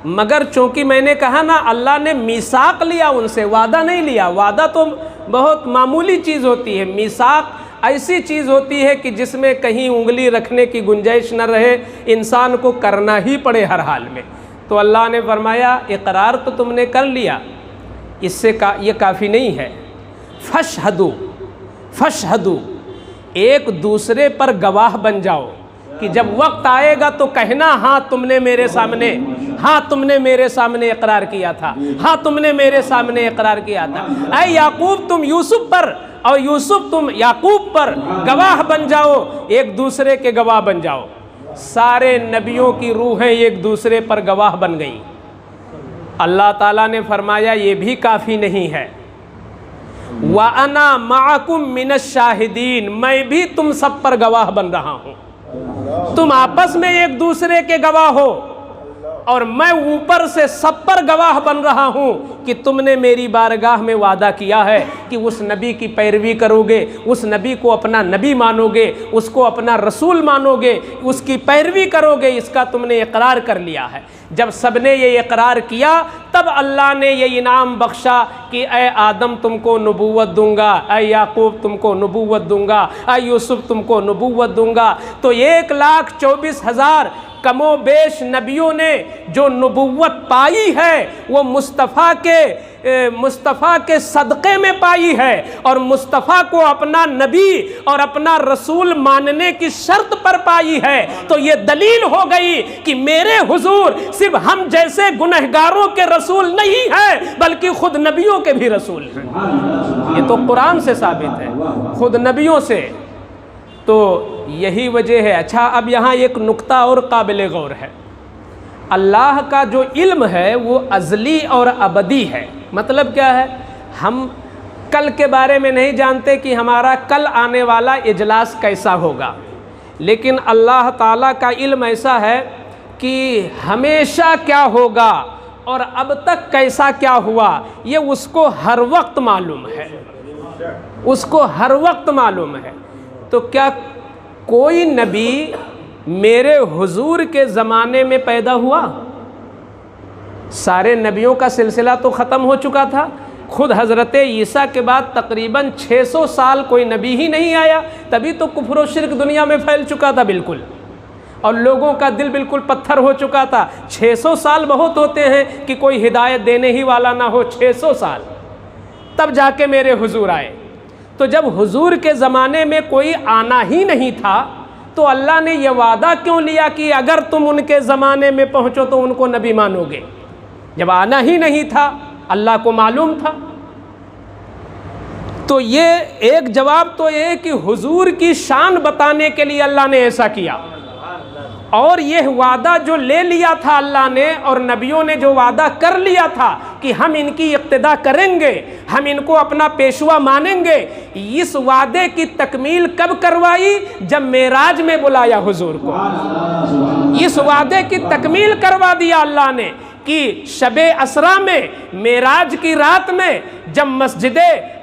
مگر چونکہ میں نے کہا نا اللہ نے میثاق لیا ان سے، وعدہ نہیں لیا۔ وعدہ تو بہت معمولی چیز ہوتی ہے، میثاق ایسی چیز ہوتی ہے کہ جس میں کہیں انگلی رکھنے کی گنجائش نہ رہے، انسان کو کرنا ہی پڑے ہر حال میں۔ تو اللہ نے فرمایا اقرار تو تم نے کر لیا، اس سے یہ کافی نہیں ہے، فاشہدوا، فاشہدوا، ایک دوسرے پر گواہ بن جاؤ کہ جب وقت آئے گا تو کہنا ہاں تم نے میرے سامنے، ہاں تم نے میرے سامنے اقرار کیا تھا، ہاں تم نے میرے سامنے اقرار کیا تھا۔ اے یعقوب تم یوسف پر اور یوسف تم یعقوب پر گواہ بن جاؤ، ایک دوسرے کے گواہ بن جاؤ۔ سارے نبیوں کی روحیں ایک دوسرے پر گواہ بن گئیں۔ اللہ تعالیٰ نے فرمایا یہ بھی کافی نہیں ہے، وَأَنَا مَعَكُم مِّنَ الشَّاهِدِينَ، میں بھی تم سب پر گواہ بن رہا ہوں۔ تم آپس میں ایک دوسرے کے گواہ ہو اور میں اوپر سے سب پر گواہ بن رہا ہوں کہ تم نے میری بارگاہ میں وعدہ کیا ہے کہ اس نبی کی پیروی کرو گے، اس نبی کو اپنا نبی مانو گے، اس کو اپنا رسول مانو گے، اس کی پیروی کرو گے، اس کا تم نے اقرار کر لیا ہے۔ جب سب نے یہ اقرار کیا تب اللہ نے یہ انعام بخشا کہ اے آدم تم کو نبوت دوں گا، اے یعقوب تم کو نبوت دوں گا، اے یوسف تم کو نبوت دوں گا۔ تو 1,24,000 کم و بیش نبیوں نے جو نبوت پائی ہے وہ مصطفیٰ کے صدقے میں پائی ہے، اور مصطفیٰ کو اپنا نبی اور اپنا رسول ماننے کی شرط پر پائی ہے۔ تو یہ دلیل ہو گئی کہ میرے حضور صرف ہم جیسے گنہگاروں کے رسول نہیں ہیں بلکہ خود نبیوں کے بھی رسول ہیں۔ یہ تو قرآن سے ثابت ہے، خود نبیوں سے۔ تو یہی وجہ ہے۔ اچھا، اب یہاں ایک نقطہ اور قابل غور ہے۔ اللہ کا جو علم ہے وہ ازلی اور ابدی ہے۔ مطلب کیا ہے؟ ہم کل کے بارے میں نہیں جانتے کہ ہمارا کل آنے والا اجلاس کیسا ہوگا، لیکن اللہ تعالیٰ کا علم ایسا ہے کہ ہمیشہ کیا ہوگا اور اب تک کیسا کیا ہوا یہ اس کو ہر وقت معلوم ہے، اس کو ہر وقت معلوم ہے۔ تو کیا کوئی نبی میرے حضور کے زمانے میں پیدا ہوا؟ سارے نبیوں کا سلسلہ تو ختم ہو چکا تھا۔ خود حضرت عیسیٰ کے بعد تقریباً 600 سال کوئی نبی ہی نہیں آیا، تبھی تو کفر و شرک دنیا میں پھیل چکا تھا بالکل، اور لوگوں کا دل بالکل پتھر ہو چکا تھا۔ 600 سال بہت ہوتے ہیں کہ کوئی ہدایت دینے ہی والا نہ ہو، 600 سال، تب جا کے میرے حضور آئے۔ تو جب حضور کے زمانے میں کوئی آنا ہی نہیں تھا تو اللہ نے یہ وعدہ کیوں لیا کہ اگر تم ان کے زمانے میں پہنچو تو ان کو نبی مانو گے؟ جب آنا ہی نہیں تھا، اللہ کو معلوم تھا۔ تو یہ ایک جواب تو یہ کہ حضور کی شان بتانے کے لیے اللہ نے ایسا کیا، اور یہ وعدہ جو لے لیا تھا اللہ نے اور نبیوں نے جو وعدہ کر لیا تھا کہ ہم ان کی اقتدا کریں گے، ہم ان کو اپنا پیشوا مانیں گے، اس وعدے کی تکمیل کب کروائی؟ جب معراج میں بلایا حضور کو، اس وعدے کی تکمیل کروا دیا اللہ نے کہ شب اسریٰ میں، معراج کی رات میں جب مسجد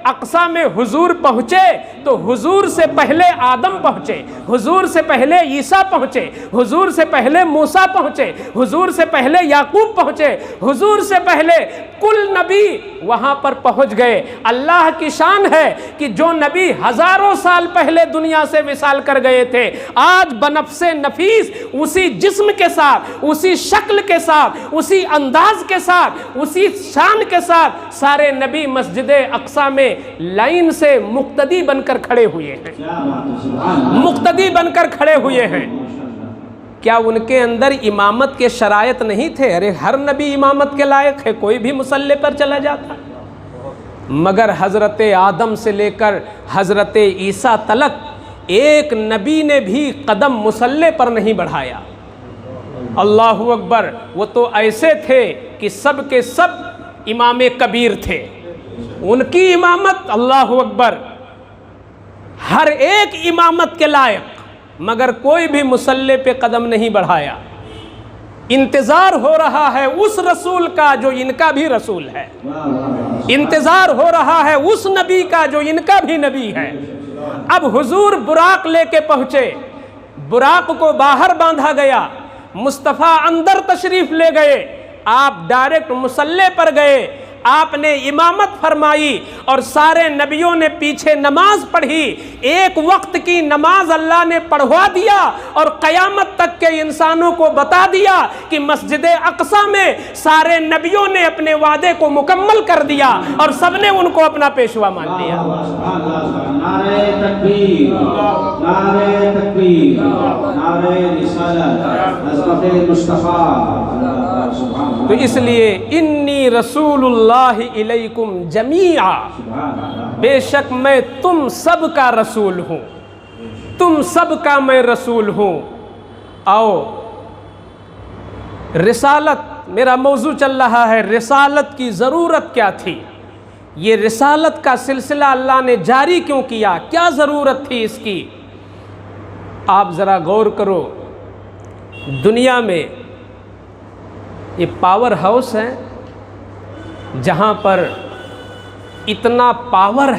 اقصیٰ میں حضور پہنچے تو حضور سے پہلے آدم پہنچے، حضور سے پہلے عیسیٰ پہنچے، حضور سے پہلے موسیٰ پہنچے، حضور سے پہلے یعقوب پہنچے، حضور سے پہلے کل نبی وہاں پر پہنچ گئے۔ اللہ کی شان ہے کہ جو نبی ہزاروں سال پہلے دنیا سے وصال کر گئے تھے، آج بنفس نفیس اسی جسم کے ساتھ، اسی شکل کے ساتھ، اسی انداز کے ساتھ، اسی شان کے ساتھ سارے نبی مسجد اقصیٰ میں لائن سے مقتدی بن کر کھڑے ہوئے ہیں، مقتدی بن کر کھڑے ہوئے ہیں۔ کیا ان کے اندر امامت کے شرائط نہیں تھے؟ ارے ہر نبی امامت کے لائق ہے، کوئی بھی مصلی پر چلا جاتا، مگر حضرت آدم سے لے کر حضرت عیسیٰ تلک ایک نبی نے بھی قدم مصلی پر نہیں بڑھایا۔ اللہ اکبر! وہ تو ایسے تھے کہ سب کے سب امام کبیر تھے، ان کی امامت اللہ اکبر ہر ایک امامت کے لائق، مگر کوئی بھی مصلی پہ قدم نہیں بڑھایا۔ انتظار ہو رہا ہے اس رسول کا جو ان کا بھی رسول ہے، انتظار ہو رہا ہے اس نبی کا جو ان کا بھی نبی ہے۔ اب حضور براق لے کے پہنچے، براق کو باہر باندھا گیا، مصطفیٰ اندر تشریف لے گئے، آپ ڈائریکٹ مصلی پر گئے، آپ نے امامت فرمائی اور سارے نبیوں نے پیچھے نماز پڑھی۔ ایک وقت کی نماز اللہ نے پڑھوا دیا اور قیامت تک کے انسانوں کو بتا دیا کہ مسجد اقصیٰ میں سارے نبیوں نے اپنے وعدے کو مکمل کر دیا اور سب نے ان کو اپنا پیشوا مان لیا۔ نعرہ تکبیر، نعرہ تکبیر، نعرہ رسالت، حضرت مصطفیٰ۔ تو اس لیے انی رسول اللہ الیکم جمیعا، بے شک میں تم سب کا رسول ہوں، تم سب کا میں رسول ہوں۔ آؤ، رسالت، میرا موضوع چل رہا ہے رسالت کی ضرورت کیا تھی، یہ رسالت کا سلسلہ اللہ نے جاری کیوں کیا؟ کیا ضرورت تھی اس کی؟ آپ ذرا غور کرو، دنیا میں یہ پاور ہاؤس ہے جہاں پر اتنا پاور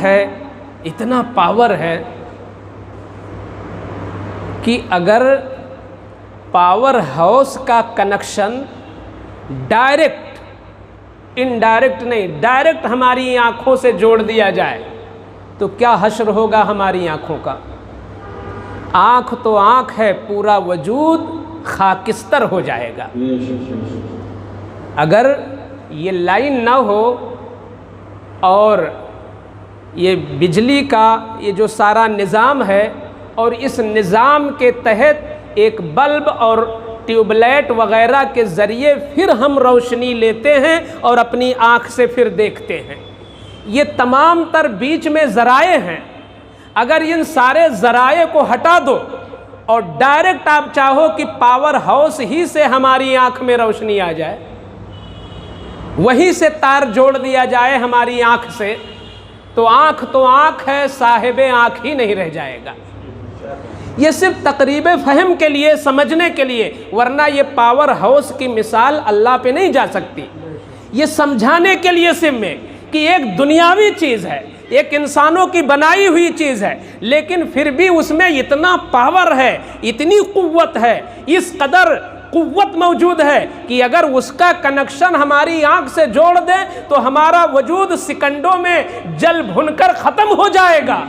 ہے کہ اگر پاور ہاؤس کا کنیکشن ڈائریکٹ، انڈائریکٹ نہیں، ڈائریکٹ ہماری آنکھوں سے جوڑ دیا جائے تو کیا حشر ہوگا ہماری آنکھوں کا؟ آنکھ تو آنکھ ہے، پورا وجود خاکستر ہو جائے گا۔ اگر یہ لائن نہ ہو اور یہ بجلی کا یہ جو سارا نظام ہے، اور اس نظام کے تحت ایک بلب اور ٹیوب لائٹ وغیرہ کے ذریعے پھر ہم روشنی لیتے ہیں اور اپنی آنکھ سے پھر دیکھتے ہیں، یہ تمام تر بیچ میں ذرائع ہیں۔ اگر ان سارے ذرائع کو ہٹا دو اور ڈائریکٹ آپ چاہو کہ پاور ہاؤس ہی سے ہماری آنکھ میں روشنی آ جائے، وہیں سے تار جوڑ دیا جائے ہماری آنکھ سے، تو آنکھ ہے، صاحب آنکھ ہی نہیں رہ جائے گا۔ یہ صرف تقریب فہم کے لیے، سمجھنے کے لیے، ورنہ یہ پاور ہاؤس کی مثال اللہ پہ نہیں جا سکتی۔ یہ سمجھانے کے لیے صرف میں کہ ایک دنیاوی چیز ہے، ایک انسانوں کی بنائی ہوئی چیز ہے، لیکن پھر بھی اس میں اتنا پاور ہے، اتنی قوت ہے، اس قدر قوت موجود ہے کہ اگر اس کا کنیکشن ہماری آنکھ سے جوڑ دیں تو ہمارا وجود سیکنڈوں میں جل بھن کر ختم ہو جائے گا۔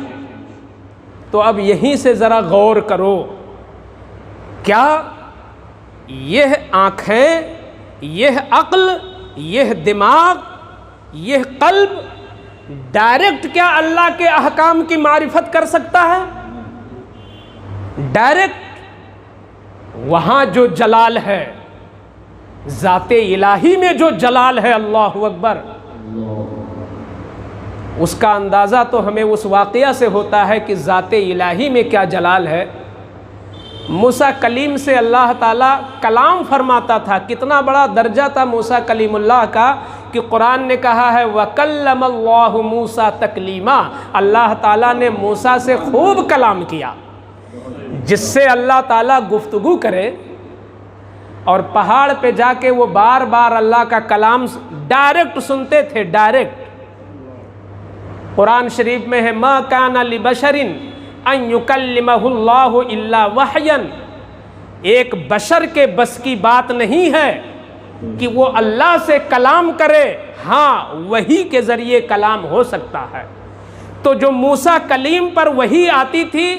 تو اب یہیں سے ذرا غور کرو، کیا یہ آنکھیں، یہ عقل، یہ دماغ، یہ قلب ڈائریکٹ کیا اللہ کے احکام کی معرفت کر سکتا ہے؟ ڈائریکٹ وہاں جو جلال ہے، ذات الہی میں جو جلال ہے، اللہ اکبر، اس کا اندازہ تو ہمیں اس واقعہ سے ہوتا ہے کہ ذات الہی میں کیا جلال ہے۔ موسیٰ کلیم سے اللہ تعالیٰ کلام فرماتا تھا، کتنا بڑا درجہ تھا موسیٰ کلیم اللہ کا کہ قرآن نے کہا ہے وَكَلَّمَ اللَّهُ مُوسَىٰ تَكْلِيمًا، اللہ تعالیٰ نے موسیٰ سے خوب کلام کیا۔ جس سے اللہ تعالیٰ گفتگو کرے اور پہاڑ پہ جا کے وہ بار بار اللہ کا کلام ڈائریکٹ سنتے تھے، ڈائریکٹ۔ قرآن شریف میں ہے مَا كَانَ لِبَشَرٍ أَن يُكَلِّمَهُ اللَّهُ إِلَّا وَحْيًا، ایک بشر کے بس کی بات نہیں ہے کہ وہ اللہ سے کلام کرے، ہاں وحی کے ذریعے کلام ہو سکتا ہے۔ تو جو موسیٰ کلیم پر وحی آتی تھی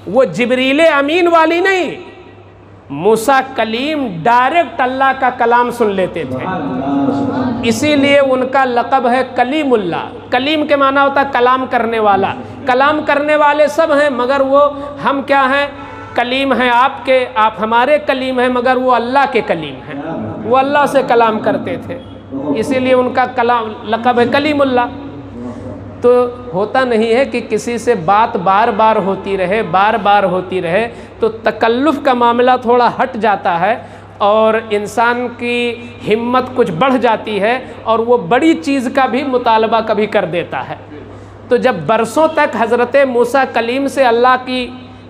وہ جبریل امین والی نہیں، موسیٰ کلیم ڈائریکٹ اللہ کا کلام سن لیتے تھے، اسی لیے ان کا لقب ہے کلیم اللہ۔ کلیم کے معنی ہوتا ہے کلام کرنے والا، کلام کرنے والے سب ہیں مگر وہ ہم کیا ہیں؟ کلیم ہیں آپ کے، آپ ہمارے کلیم ہیں، مگر وہ اللہ کے کلیم ہیں، وہ اللہ سے کلام کرتے تھے، اسی لیے ان کا کلام لقب ہے کلیم اللہ۔ تو ہوتا نہیں ہے کہ کسی سے بات بار بار ہوتی رہے تو تکلف کا معاملہ تھوڑا ہٹ جاتا ہے اور انسان کی ہمت کچھ بڑھ جاتی ہے اور وہ بڑی چیز کا بھی مطالبہ کبھی کر دیتا ہے۔ تو جب برسوں تک حضرت موسیٰ کلیم سے اللہ کی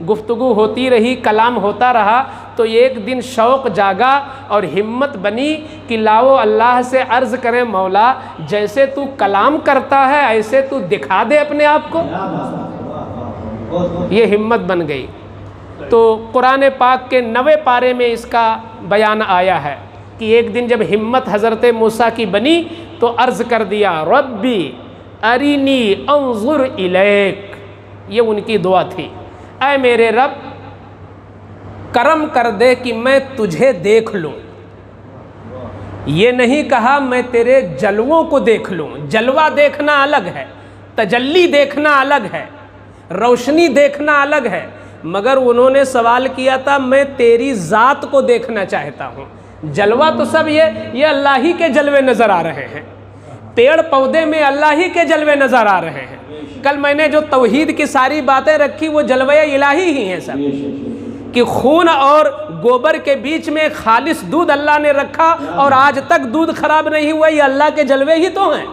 گفتگو ہوتی رہی، کلام ہوتا رہا، تو ایک دن شوق جاگا اور ہمت بنی کہ لاؤ اللہ سے عرض کریں مولا جیسے تو کلام کرتا ہے ایسے تو دکھا دے اپنے آپ کو۔ یہ ہمت بن گئی۔ تو قرآن پاک کے 90 پارے میں اس کا بیان آیا ہے کہ ایک دن جب ہمت حضرت موسیٰ کی بنی تو عرض کر دیا ربی ارینی انظر الیک، یہ ان کی دعا تھی، اے میرے رب کرم کر دے کہ میں تجھے دیکھ لوں۔ یہ نہیں کہا میں تیرے جلووں کو دیکھ لوں، جلوہ دیکھنا الگ ہے، تجلی دیکھنا الگ ہے، روشنی دیکھنا الگ ہے، مگر انہوں نے سوال کیا تھا میں تیری ذات کو دیکھنا چاہتا ہوں۔ جلوہ تو سب یہ اللہ ہی کے جلوے نظر آ رہے ہیں، پیڑ پودے میں اللہ ہی کے جلوے نظر آ رہے ہیں۔ کل میں نے جو توحید کی ساری باتیں رکھی وہ جلوے الہی ہی ہیں سب، کہ خون اور گوبر کے بیچ میں خالص دودھ اللہ نے رکھا اور آج تک دودھ خراب نہیں ہوا، یہ اللہ کے جلوے ہی تو ہیں۔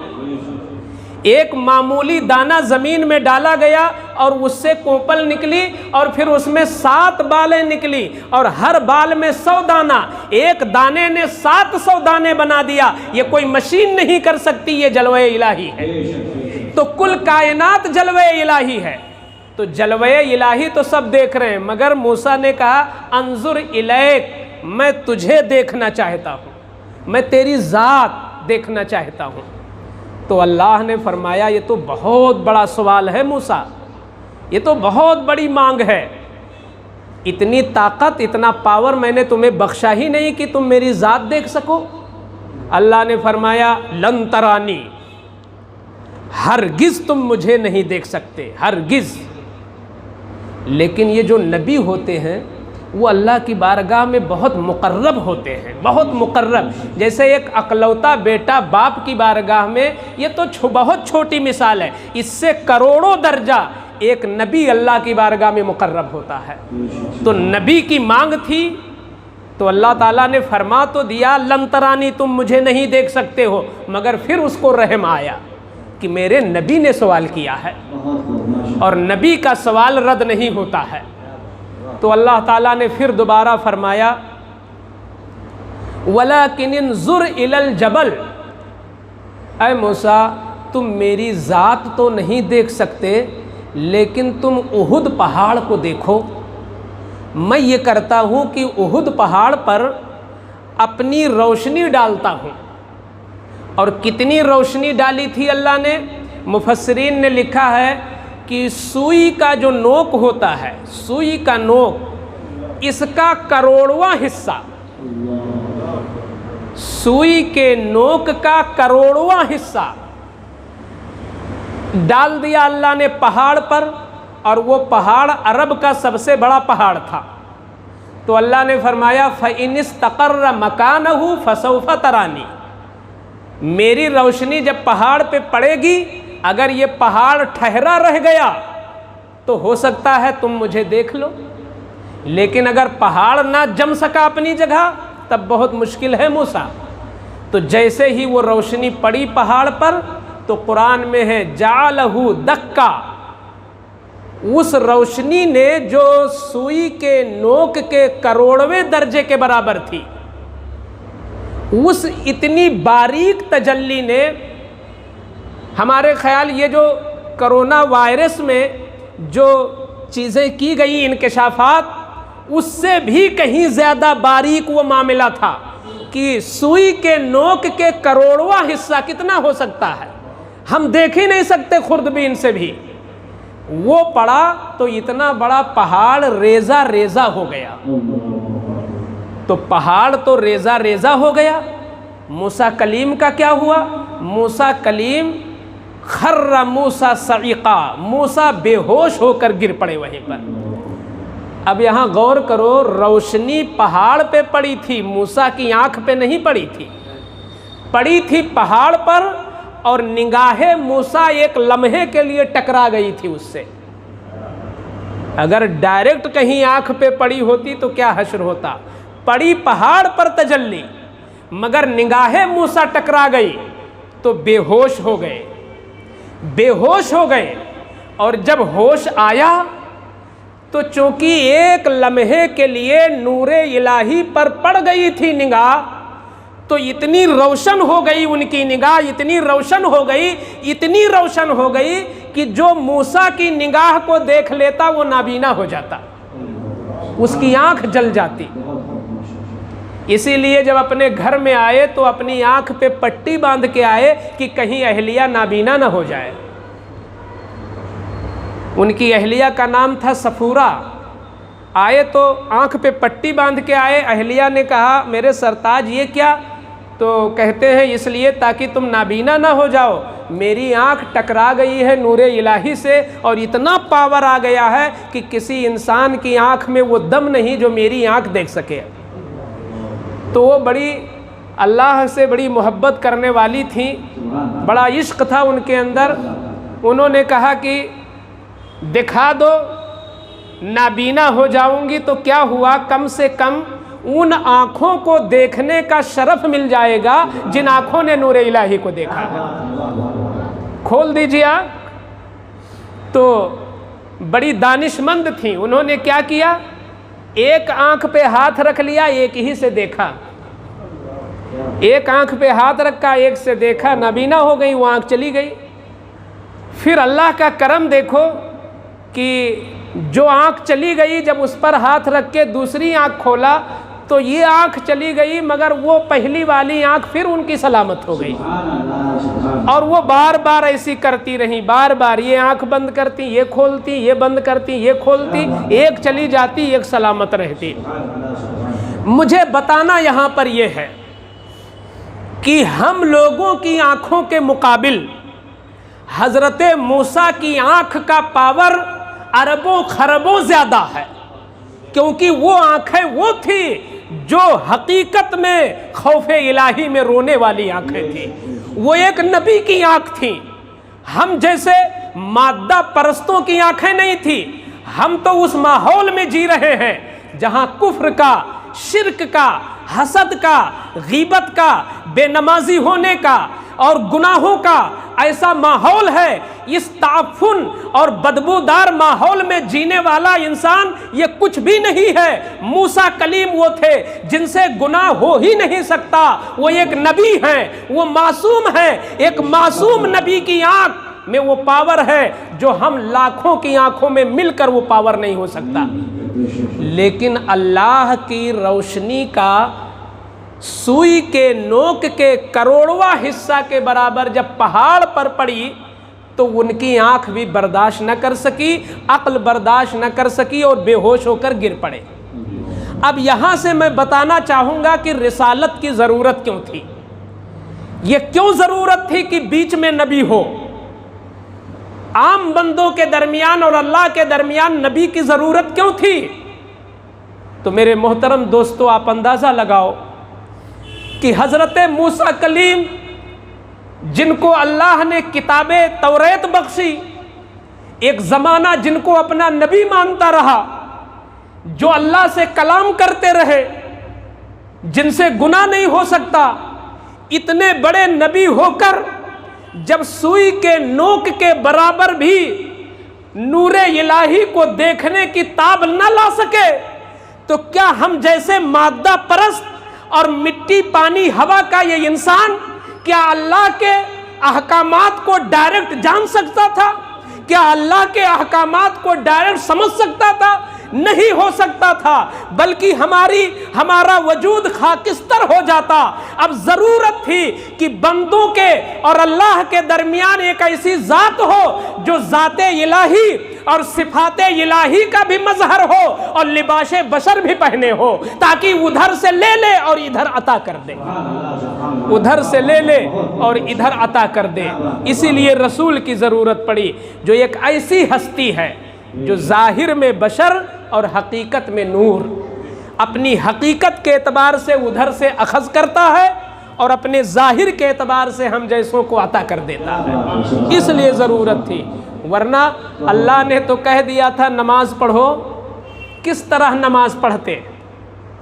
ایک معمولی دانہ زمین میں ڈالا گیا اور اس سے کوپل نکلی اور پھر اس میں 7 بالیں نکلی اور ہر بال میں 100 دانہ، ایک دانے نے 700 دانے بنا دیا۔ یہ کوئی مشین نہیں کر سکتی، یہ جلوہ الہی ہے۔ تو کل کائنات جلوہ الہی ہے۔ تو جلوہ الہی تو سب دیکھ رہے ہیں، مگر موسیٰ نے کہا انظر الیک، میں تجھے دیکھنا چاہتا ہوں، میں تیری ذات دیکھنا چاہتا ہوں۔ تو اللہ نے فرمایا یہ تو بہت بڑا سوال ہے موسیٰ، یہ تو بہت بڑی مانگ ہے، اتنی طاقت اتنا پاور میں نے تمہیں بخشا ہی نہیں کہ تم میری ذات دیکھ سکو۔ اللہ نے فرمایا لن ترانی، ہرگز تم مجھے نہیں دیکھ سکتے، ہرگز۔ لیکن یہ جو نبی ہوتے ہیں وہ اللہ کی بارگاہ میں بہت مقرب ہوتے ہیں، بہت مقرب۔ جیسے ایک اکلوتا بیٹا باپ کی بارگاہ میں، یہ تو بہت چھوٹی مثال ہے، اس سے کروڑوں درجہ ایک نبی اللہ کی بارگاہ میں مقرب ہوتا ہے۔ تو نبی کی مانگ تھی تو اللہ تعالیٰ نے فرما تو دیا لن ترانی، تم مجھے نہیں دیکھ سکتے ہو، مگر پھر اس کو رحم آیا کہ میرے نبی نے سوال کیا ہے اور نبی کا سوال رد نہیں ہوتا ہے۔ تو اللہ تعالیٰ نے پھر دوبارہ فرمایا وَلَكِنِ انظُرْ إِلَى الْجَبَلِ، اے موسیٰ تم میری ذات تو نہیں دیکھ سکتے لیکن تم احد پہاڑ کو دیکھو۔ میں یہ کرتا ہوں کہ احد پہاڑ پر اپنی روشنی ڈالتا ہوں۔ اور کتنی روشنی ڈالی تھی اللہ نے؟ مفسرین نے لکھا ہے کہ سوئی کا جو نوک ہوتا ہے، سوئی کا نوک، اس کا کروڑواں حصہ، سوئی کے نوک کا کروڑواں حصہ ڈال دیا اللہ نے پہاڑ پر، اور وہ پہاڑ عرب کا سب سے بڑا پہاڑ تھا۔ تو اللہ نے فرمایا فَإِنِ اسْتَقَرَّ مَكَانَهُ فَسَوْفَ تَرَانِي، میری روشنی جب پہاڑ پہ پڑے گی، اگر یہ پہاڑ ٹھہرا رہ گیا تو ہو سکتا ہے تم مجھے دیکھ لو، لیکن اگر پہاڑ نہ جم سکا اپنی جگہ تب بہت مشکل ہے موسیٰ۔ تو جیسے ہی وہ روشنی پڑی پہاڑ پر تو قرآن میں ہے جعلہ دکا، اس روشنی نے جو سوئی کے نوک کے کروڑویں درجے کے برابر تھی، اس اتنی باریک تجلی نے، ہمارے خیال یہ جو کرونا وائرس میں جو چیزیں کی گئی انکشافات، اس سے بھی کہیں زیادہ باریک وہ معاملہ تھا کہ سوئی کے نوک کے کروڑواں حصہ کتنا ہو سکتا ہے، ہم دیکھ ہی نہیں سکتے خوردبین سے بھی۔ وہ پڑا تو اتنا بڑا پہاڑ ریزہ ریزہ ہو گیا۔ تو پہاڑ تو ریزہ ریزہ ہو گیا، موسیٰ کلیم کا کیا ہوا؟ موسیٰ کلیم خر موسیٰ صعقا، موسیٰ بے ہوش ہو کر گر پڑے وہیں پر۔ اب یہاں غور کرو، روشنی پہاڑ پہ پڑی تھی، موسیٰ کی آنکھ پہ نہیں پڑی تھی، پڑی تھی پہاڑ پر، اور نگاہ موسیٰ ایک لمحے کے لیے ٹکرا گئی تھی اس سے۔ اگر ڈائریکٹ کہیں آنکھ پہ پڑی ہوتی تو کیا حشر ہوتا؟ پڑی پہاڑ پر تجلی، مگر نگاہ موسیٰ ٹکرا گئی تو بے ہوش ہو گئے، بے ہوش ہو گئے۔ اور جب ہوش آیا تو چونکہ ایک لمحے کے لیے نور الہی پر پڑ گئی تھی نگاہ، تو اتنی روشن ہو گئی ان کی نگاہ، اتنی روشن ہو گئی، اتنی روشن ہو گئی کہ جو موسیٰ کی نگاہ کو دیکھ لیتا وہ نابینا ہو جاتا، اس کی آنکھ جل جاتی۔ اسی لیے جب اپنے گھر میں آئے تو اپنی آنکھ پہ پٹی باندھ کے آئے کہ کہیں اہلیہ نابینا نہ ہو جائے۔ ان کی اہلیہ کا نام تھا صفورہ۔ آئے تو آنکھ پہ پٹی باندھ کے آئے، اہلیہ نے کہا میرے سرتاج یہ کیا؟ تو کہتے ہیں اس لیے تاکہ تم نابینا نہ ہو جاؤ، میری آنکھ ٹکرا گئی ہے نور الہی سے، اور اتنا پاور آ گیا ہے کہ کسی انسان کی آنکھ میں وہ دم نہیں جو میری آنکھ دیکھ سکے۔ تو وہ بڑی اللہ سے بڑی محبت کرنے والی تھیں، بڑا عشق تھا ان کے اندر۔ انہوں نے کہا کہ دکھا دو، نابینا ہو جاؤں گی تو کیا ہوا، کم سے کم ان آنکھوں کو دیکھنے کا شرف مل جائے گا جن آنکھوں نے نور الہی کو دیکھا ہے۔ کھول دیجیے آنکھ۔ تو بڑی دانشمند تھیں، انہوں نے کیا کیا، ایک آنکھ پہ ہاتھ رکھ لیا، ایک ہی سے دیکھا، ایک آنکھ پہ ہاتھ رکھا، ایک سے دیکھا، نابینا ہو گئی، وہ آنکھ چلی گئی۔ پھر اللہ کا کرم دیکھو کہ جو آنکھ چلی گئی، جب اس پر ہاتھ رکھ کے دوسری آنکھ کھولا تو یہ آنکھ چلی گئی، مگر وہ پہلی والی آنکھ پھر ان کی سلامت ہو گئی۔ اور وہ بار بار ایسی کرتی رہیں، بار بار یہ آنکھ بند کرتی، یہ کھولتی، یہ بند کرتی، یہ کھولتی، ایک چلی جاتی، ایک سلامت رہتی۔ مجھے بتانا یہاں پر یہ ہے کہ ہم لوگوں کی آنکھوں کے مقابل حضرت موسیٰ کی آنکھ کا پاور اربوں خربوں زیادہ ہے، کیونکہ وہ آنکھیں وہ تھی جو حقیقت میں خوف الہی میں رونے والی آنکھیں تھیں، وہ ایک نبی کی آنکھ تھی۔ ہم جیسے مادہ پرستوں کی آنکھیں نہیں تھی، ہم تو اس ماحول میں جی رہے ہیں جہاں کفر کا، شرک کا، حسد کا، غیبت کا، بے نمازی ہونے کا اور گناہوں کا ایسا ماحول ہے۔ اس تعفن اور بدبودار ماحول میں جینے والا انسان یہ کچھ بھی نہیں ہے۔ موسیٰ کلیم وہ تھے جن سے گناہ ہو ہی نہیں سکتا، وہ ایک نبی ہیں، وہ معصوم ہیں۔ ایک معصوم نبی کی آنکھ میں وہ پاور ہے جو ہم لاکھوں کی آنکھوں میں مل کر وہ پاور نہیں ہو سکتا۔ لیکن اللہ کی روشنی کا سوئی کے نوک کے کروڑواں حصہ کے برابر جب پہاڑ پر پڑی تو ان کی آنکھ بھی برداشت نہ کر سکی، عقل برداشت نہ کر سکی اور بے ہوش ہو کر گر پڑے۔ اب یہاں سے میں بتانا چاہوں گا کہ رسالت کی ضرورت کیوں تھی، یہ کیوں ضرورت تھی کہ بیچ میں نبی ہو۔ عام بندوں کے درمیان اور اللہ کے درمیان نبی کی ضرورت کیوں تھی؟ تو میرے محترم دوستو، آپ اندازہ لگاؤ کہ حضرت موسیٰ کلیم جن کو اللہ نے کتاب توریت بخشی، ایک زمانہ جن کو اپنا نبی مانتا رہا، جو اللہ سے کلام کرتے رہے، جن سے گناہ نہیں ہو سکتا، اتنے بڑے نبی ہو کر جب سوئی کے نوک کے برابر بھی نور الہی کو دیکھنے کی تاب نہ لا سکے تو کیا ہم جیسے مادہ پرست اور مٹی پانی ہوا کا یہ انسان کیا اللہ کے احکامات کو ڈائریکٹ جان سکتا تھا؟ کیا اللہ کے احکامات کو ڈائریکٹ سمجھ سکتا تھا؟ نہیں ہو سکتا تھا، بلکہ ہمارا وجود خاکستر ہو جاتا۔ اب ضرورت تھی کہ بندوں کے اور اللہ کے درمیان ایک ایسی ذات ہو جو ذات الہی اور صفات الہی کا بھی مظہر ہو اور لباس بشر بھی پہنے ہو، تاکہ ادھر سے لے لے اور ادھر عطا کر دے، ادھر سے لے لے اور ادھر عطا کر دے۔ اسی لیے رسول کی ضرورت پڑی جو ایک ایسی ہستی ہے جو ظاہر میں بشر اور حقیقت میں نور، اپنی حقیقت کے اعتبار سے ادھر سے اخذ کرتا ہے اور اپنے ظاہر کے اعتبار سے ہم جیسوں کو عطا کر دیتا ہے۔ اس لیے ضرورت تھی، ورنہ اللہ نے تو کہہ دیا تھا نماز پڑھو۔ کس طرح نماز پڑھتے؟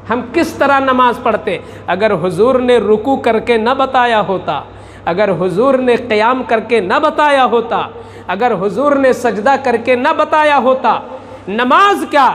ہم کس طرح نماز پڑھتے؟ اگر حضور نے رکوع کر کے نہ بتایا ہوتا، اگر حضور نے قیام کر کے نہ بتایا ہوتا، اگر حضور نے سجدہ کر کے نہ بتایا ہوتا، نماز کیا،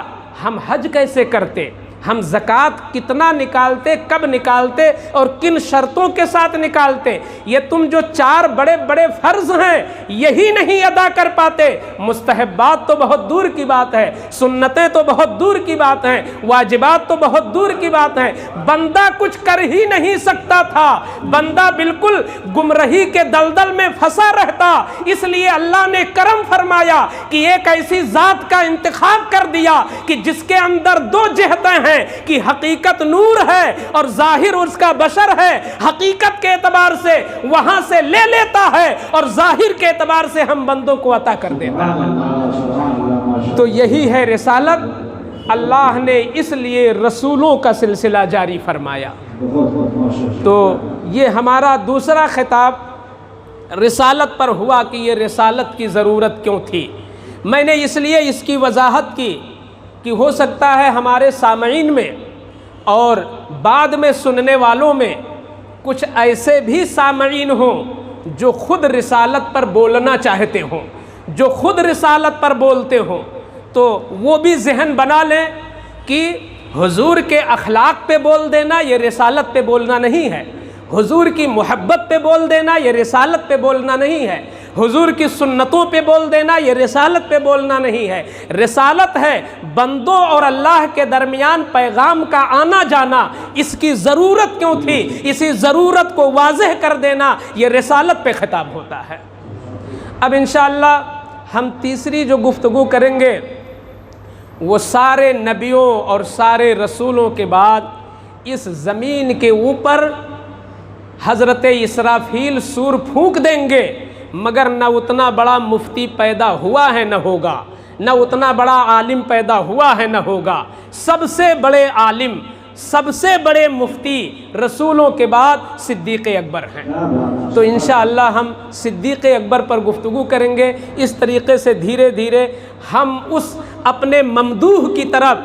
ہم حج کیسے کرتے، ہم زکوٰۃ کتنا نکالتے، کب نکالتے اور کن شرطوں کے ساتھ نکالتے، یہ تم جو 4 بڑے بڑے فرض ہیں یہی نہیں ادا کر پاتے، مستحبات تو بہت دور کی بات ہے، سنتیں تو بہت دور کی بات ہیں، واجبات تو بہت دور کی بات ہیں۔ بندہ کچھ کر ہی نہیں سکتا تھا، بندہ بالکل گمراہی کے دلدل میں پھنسا رہتا۔ اس لیے اللہ نے کرم فرمایا کہ ایک ایسی ذات کا انتخاب کر دیا کہ جس کے اندر 2 جہتیں ہیں کہ حقیقت نور ہے اور ظاہر اس کا بشر ہے۔ حقیقت کے اعتبار سے وہاں سے لے لیتا ہے اور ظاہر کے اعتبار سے ہم بندوں کو عطا کر دیتا ہے۔ تو یہی ہے رسالت۔ اللہ نے اس لیے رسولوں کا سلسلہ جاری فرمایا۔ تو یہ ہمارا دوسرا خطاب رسالت پر ہوا کہ یہ رسالت کی ضرورت کیوں تھی۔ میں نے اس لیے اس کی وضاحت کی کہ ہو سکتا ہے ہمارے سامعین میں اور بعد میں سننے والوں میں کچھ ایسے بھی سامعین ہوں جو خود رسالت پر بولنا چاہتے ہوں، جو خود رسالت پر بولتے ہوں، تو وہ بھی ذہن بنا لیں کہ حضور کے اخلاق پہ بول دینا یہ رسالت پہ بولنا نہیں ہے، حضور کی محبت پہ بول دینا یہ رسالت پہ بولنا نہیں ہے، حضور کی سنتوں پہ بول دینا یہ رسالت پہ بولنا نہیں ہے۔ رسالت ہے بندوں اور اللہ کے درمیان پیغام کا آنا جانا، اس کی ضرورت کیوں تھی، اسی ضرورت کو واضح کر دینا، یہ رسالت پہ خطاب ہوتا ہے۔ اب انشاءاللہ ہم تیسری جو گفتگو کریں گے وہ سارے نبیوں اور سارے رسولوں کے بعد اس زمین کے اوپر حضرت اسرافیل سور پھونک دیں گے، مگر نہ اتنا بڑا مفتی پیدا ہوا ہے نہ ہوگا، نہ اتنا بڑا عالم پیدا ہوا ہے نہ ہوگا۔ سب سے بڑے عالم، سب سے بڑے مفتی رسولوں کے بعد صدیق اکبر ہیں۔ تو انشاءاللہ ہم صدیق اکبر پر گفتگو کریں گے۔ اس طریقے سے دھیرے دھیرے ہم اس اپنے ممدوح کی طرف،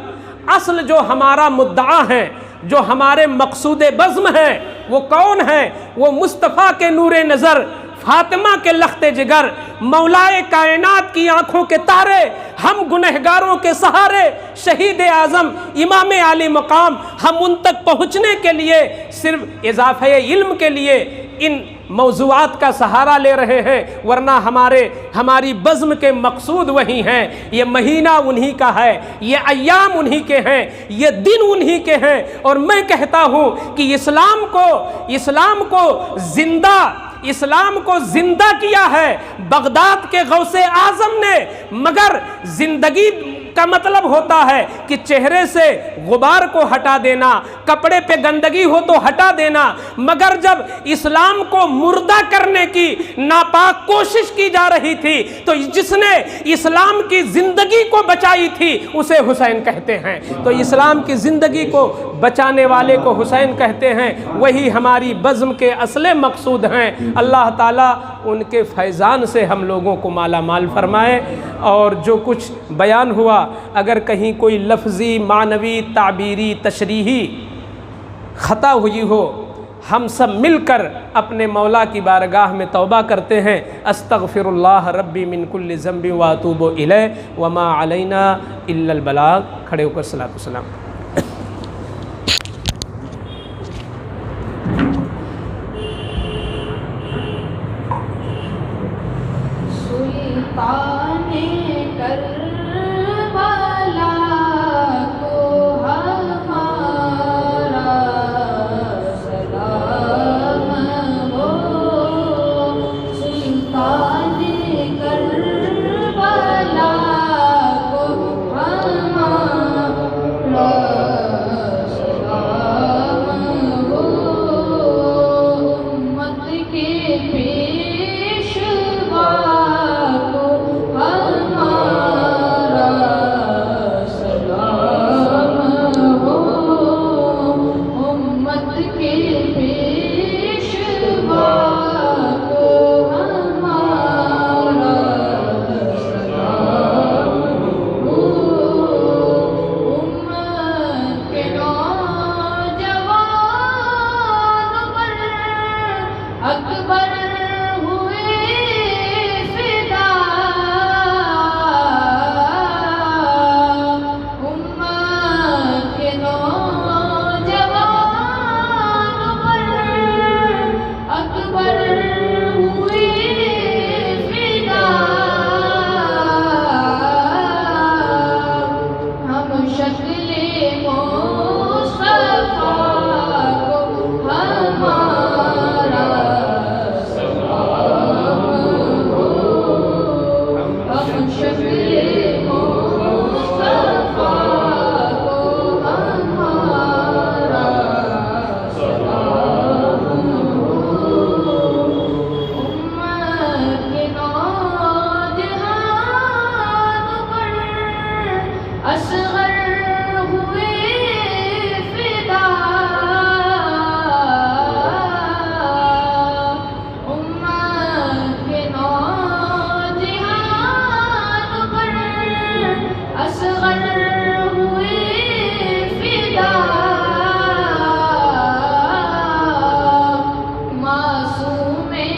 اصل جو ہمارا مدعا ہے، جو ہمارے مقصود بزم ہے، وہ کون ہے؟ وہ مصطفیٰ کے نور نظر، فاطمہ کے لخت جگر، مولائے کائنات کی آنکھوں کے تارے، ہم گنہگاروں کے سہارے، شہید اعظم امام عالی مقام، ہم ان تک پہنچنے کے لیے صرف اضافہ علم کے لیے ان موضوعات کا سہارا لے رہے ہیں، ورنہ ہماری بزم کے مقصود وہی ہیں۔ یہ مہینہ انہی کا ہے، یہ ایام انہی کے ہیں، یہ دن انہی کے ہیں، اور میں کہتا ہوں کہ اسلام کو زندہ کیا ہے بغداد کے غوث اعظم نے، مگر زندگی کا مطلب ہوتا ہے کہ چہرے سے غبار کو ہٹا دینا، کپڑے پہ گندگی ہو تو ہٹا دینا، مگر جب اسلام کو مردہ کرنے کی ناپاک کوشش کی جا رہی تھی تو جس نے اسلام کی زندگی کو بچائی تھی اسے حسین کہتے ہیں۔ تو اسلام کی زندگی کو بچانے والے کو حسین کہتے ہیں، وہی ہماری بزم کے اصل مقصود ہیں۔ اللہ تعالیٰ ان کے فیضان سے ہم لوگوں کو مالا مال فرمائے، اور جو کچھ بیان ہوا اگر کہیں کوئی لفظی، معنوی، تعبیری، تشریحی خطا ہوئی ہو، ہم سب مل کر اپنے مولا کی بارگاہ میں توبہ کرتے ہیں۔ استغفر اللہ ربی من کل ذنب واتوب الیہ وما علینا الا البلاغ۔ کھڑے ہو کر صلاۃ والسلام۔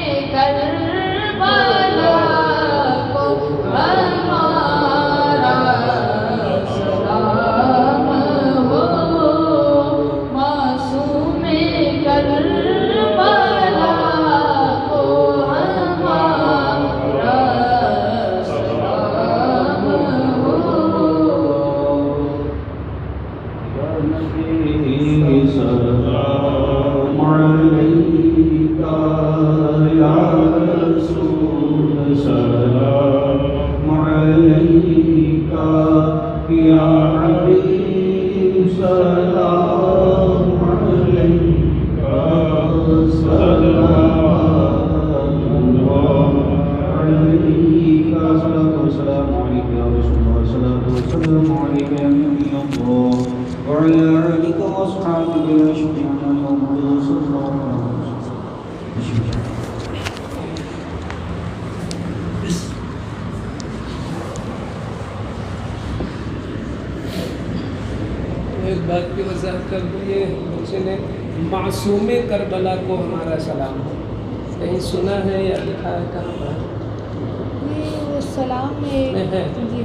کربلا کو ہمارا سلام ہو، معصوم کربلا کو ہمارا سلام ہو۔ سلام علیکہ یا رسول، سلام علیکہ یا حبیب، سلام علیکہ، سلام علیکہ، السلام علیکم یا رسول اللہ، السلام علیکم یا نبی اللہ، وعلى آلك وأصحابك لا شفيعنا محمد صلى الله عليه وسلم۔ ایک بات کی وضاحت کر دوں، یہ بچے نے معصوم کربلا کو ہمارا سلام ہو، کہیں سنا ہے یا لکھا ہے کہاں پر؟ یہ وہ سلام میں ہے۔ جی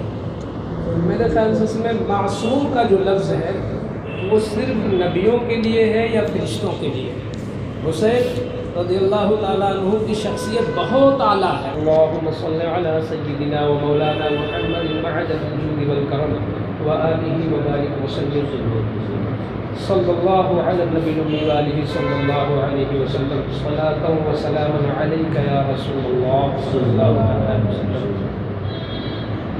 میرے خیال سے اس میں معصوم کا جو لفظ ہے وہ صرف نبیوں کے لیے ہے یا فرشتوں کے لیے؟ حسین رضی اللہ تعالیٰ عنہ کی شخصیت بہت اعلیٰ ہے۔ اللہم صلی علی سیدنا و مولانا محمد معدن الجود والکرم وآلہ وبارک وسلم صلی اللہ علی النبی الأمی وآلہ صلی اللہ علیہ وسلم صلاۃ و سلام علیک یا رسول اللہ صلی اللہ علیہ وسلم۔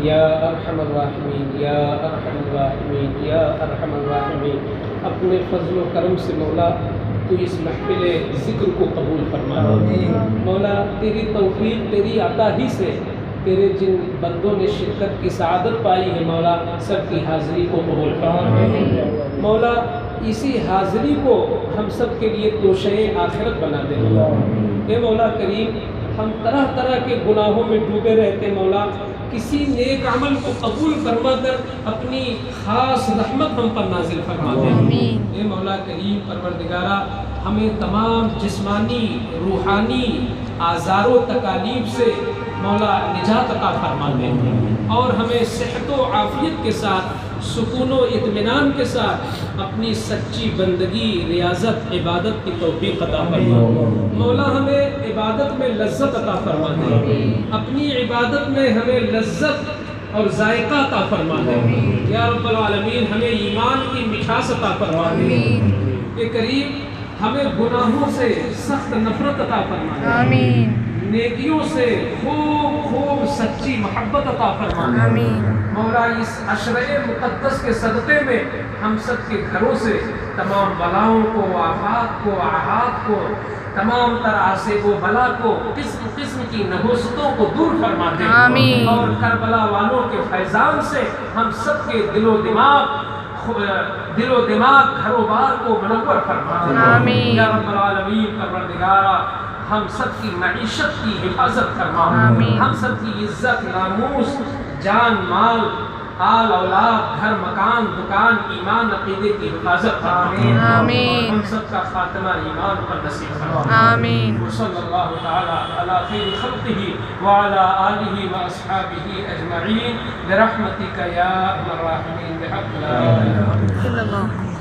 یا ارحم الراحمین، یا ارحم الراحمین، یا ارحم الراحمین، اپنے فضل و کرم سے مولا تو اس محفل ذکر کو قبول فرما۔ مولا تیری توفیق، تیری عطا ہی سے تیرے جن بندوں نے شرکت کی سعادت پائی ہے مولا، سب کی حاضری کو قبول فرما۔ مولا اسی حاضری کو ہم سب کے لیے توشہ آخرت بنا دے۔ اے مولا کریم، ہم طرح طرح کے گناہوں میں ڈوبے رہتے مولا، کسی نیک عمل کو قبول فرما کر اپنی خاص رحمت ہم پر نازل فرما دے۔ اے مولا کریم پروردگارہ، ہمیں تمام جسمانی روحانی آزار و تکالیف سے مولا نجات عطا فرما دے، اور ہمیں صحت و عافیت کے ساتھ سکون و اطمینان کے ساتھ اپنی سچی بندگی، ریاضت، عبادت کی توفیق عطا فرما۔ مولا ہمیں عبادت میں لذت عطا فرما دے، اپنی عبادت میں ہمیں لذت اور ذائقہ عطا فرما دے۔ یا رب العالمین، ہمیں ایمان کی مٹھاس عطا فرما دے۔ اے کریم، ہمیں گناہوں سے سخت نفرت عطا فرما دے، نیکیوں سے خوب سچی محبت عطا فرما دے۔ مولا اس عشرہ مقدس کے صدقے میں ہم سب کے گھروں سے تمام بلاؤں کو، آفات کو، آحات کو، تمام تر آسیب و بلا کو، قسم قسم کی نحوستوں کو دور فرما دے، اور کربلا والوں کے فیضان سے ہم سب کے دل و دماغ، گھر و بار کو منور فرما دے۔ یا رب العالمین پروردگارہ، ہم سب کی معیشت کی حفاظت فرما، ہم سب کی عزت، ناموس، جان، مال، آل اولاد، گھر، مکان، دکان، ایمان، عقیدے کی حفاظت فرما، ہم سب کا خاتمہ ایمان پر نصیب فرما۔ صلی اللہ تعالی علی خیر خلقہ وعلی آلہ واصحابہ اجمعین برحمتک یا ارحم الراحمین بحق لا الہ الا اللہ۔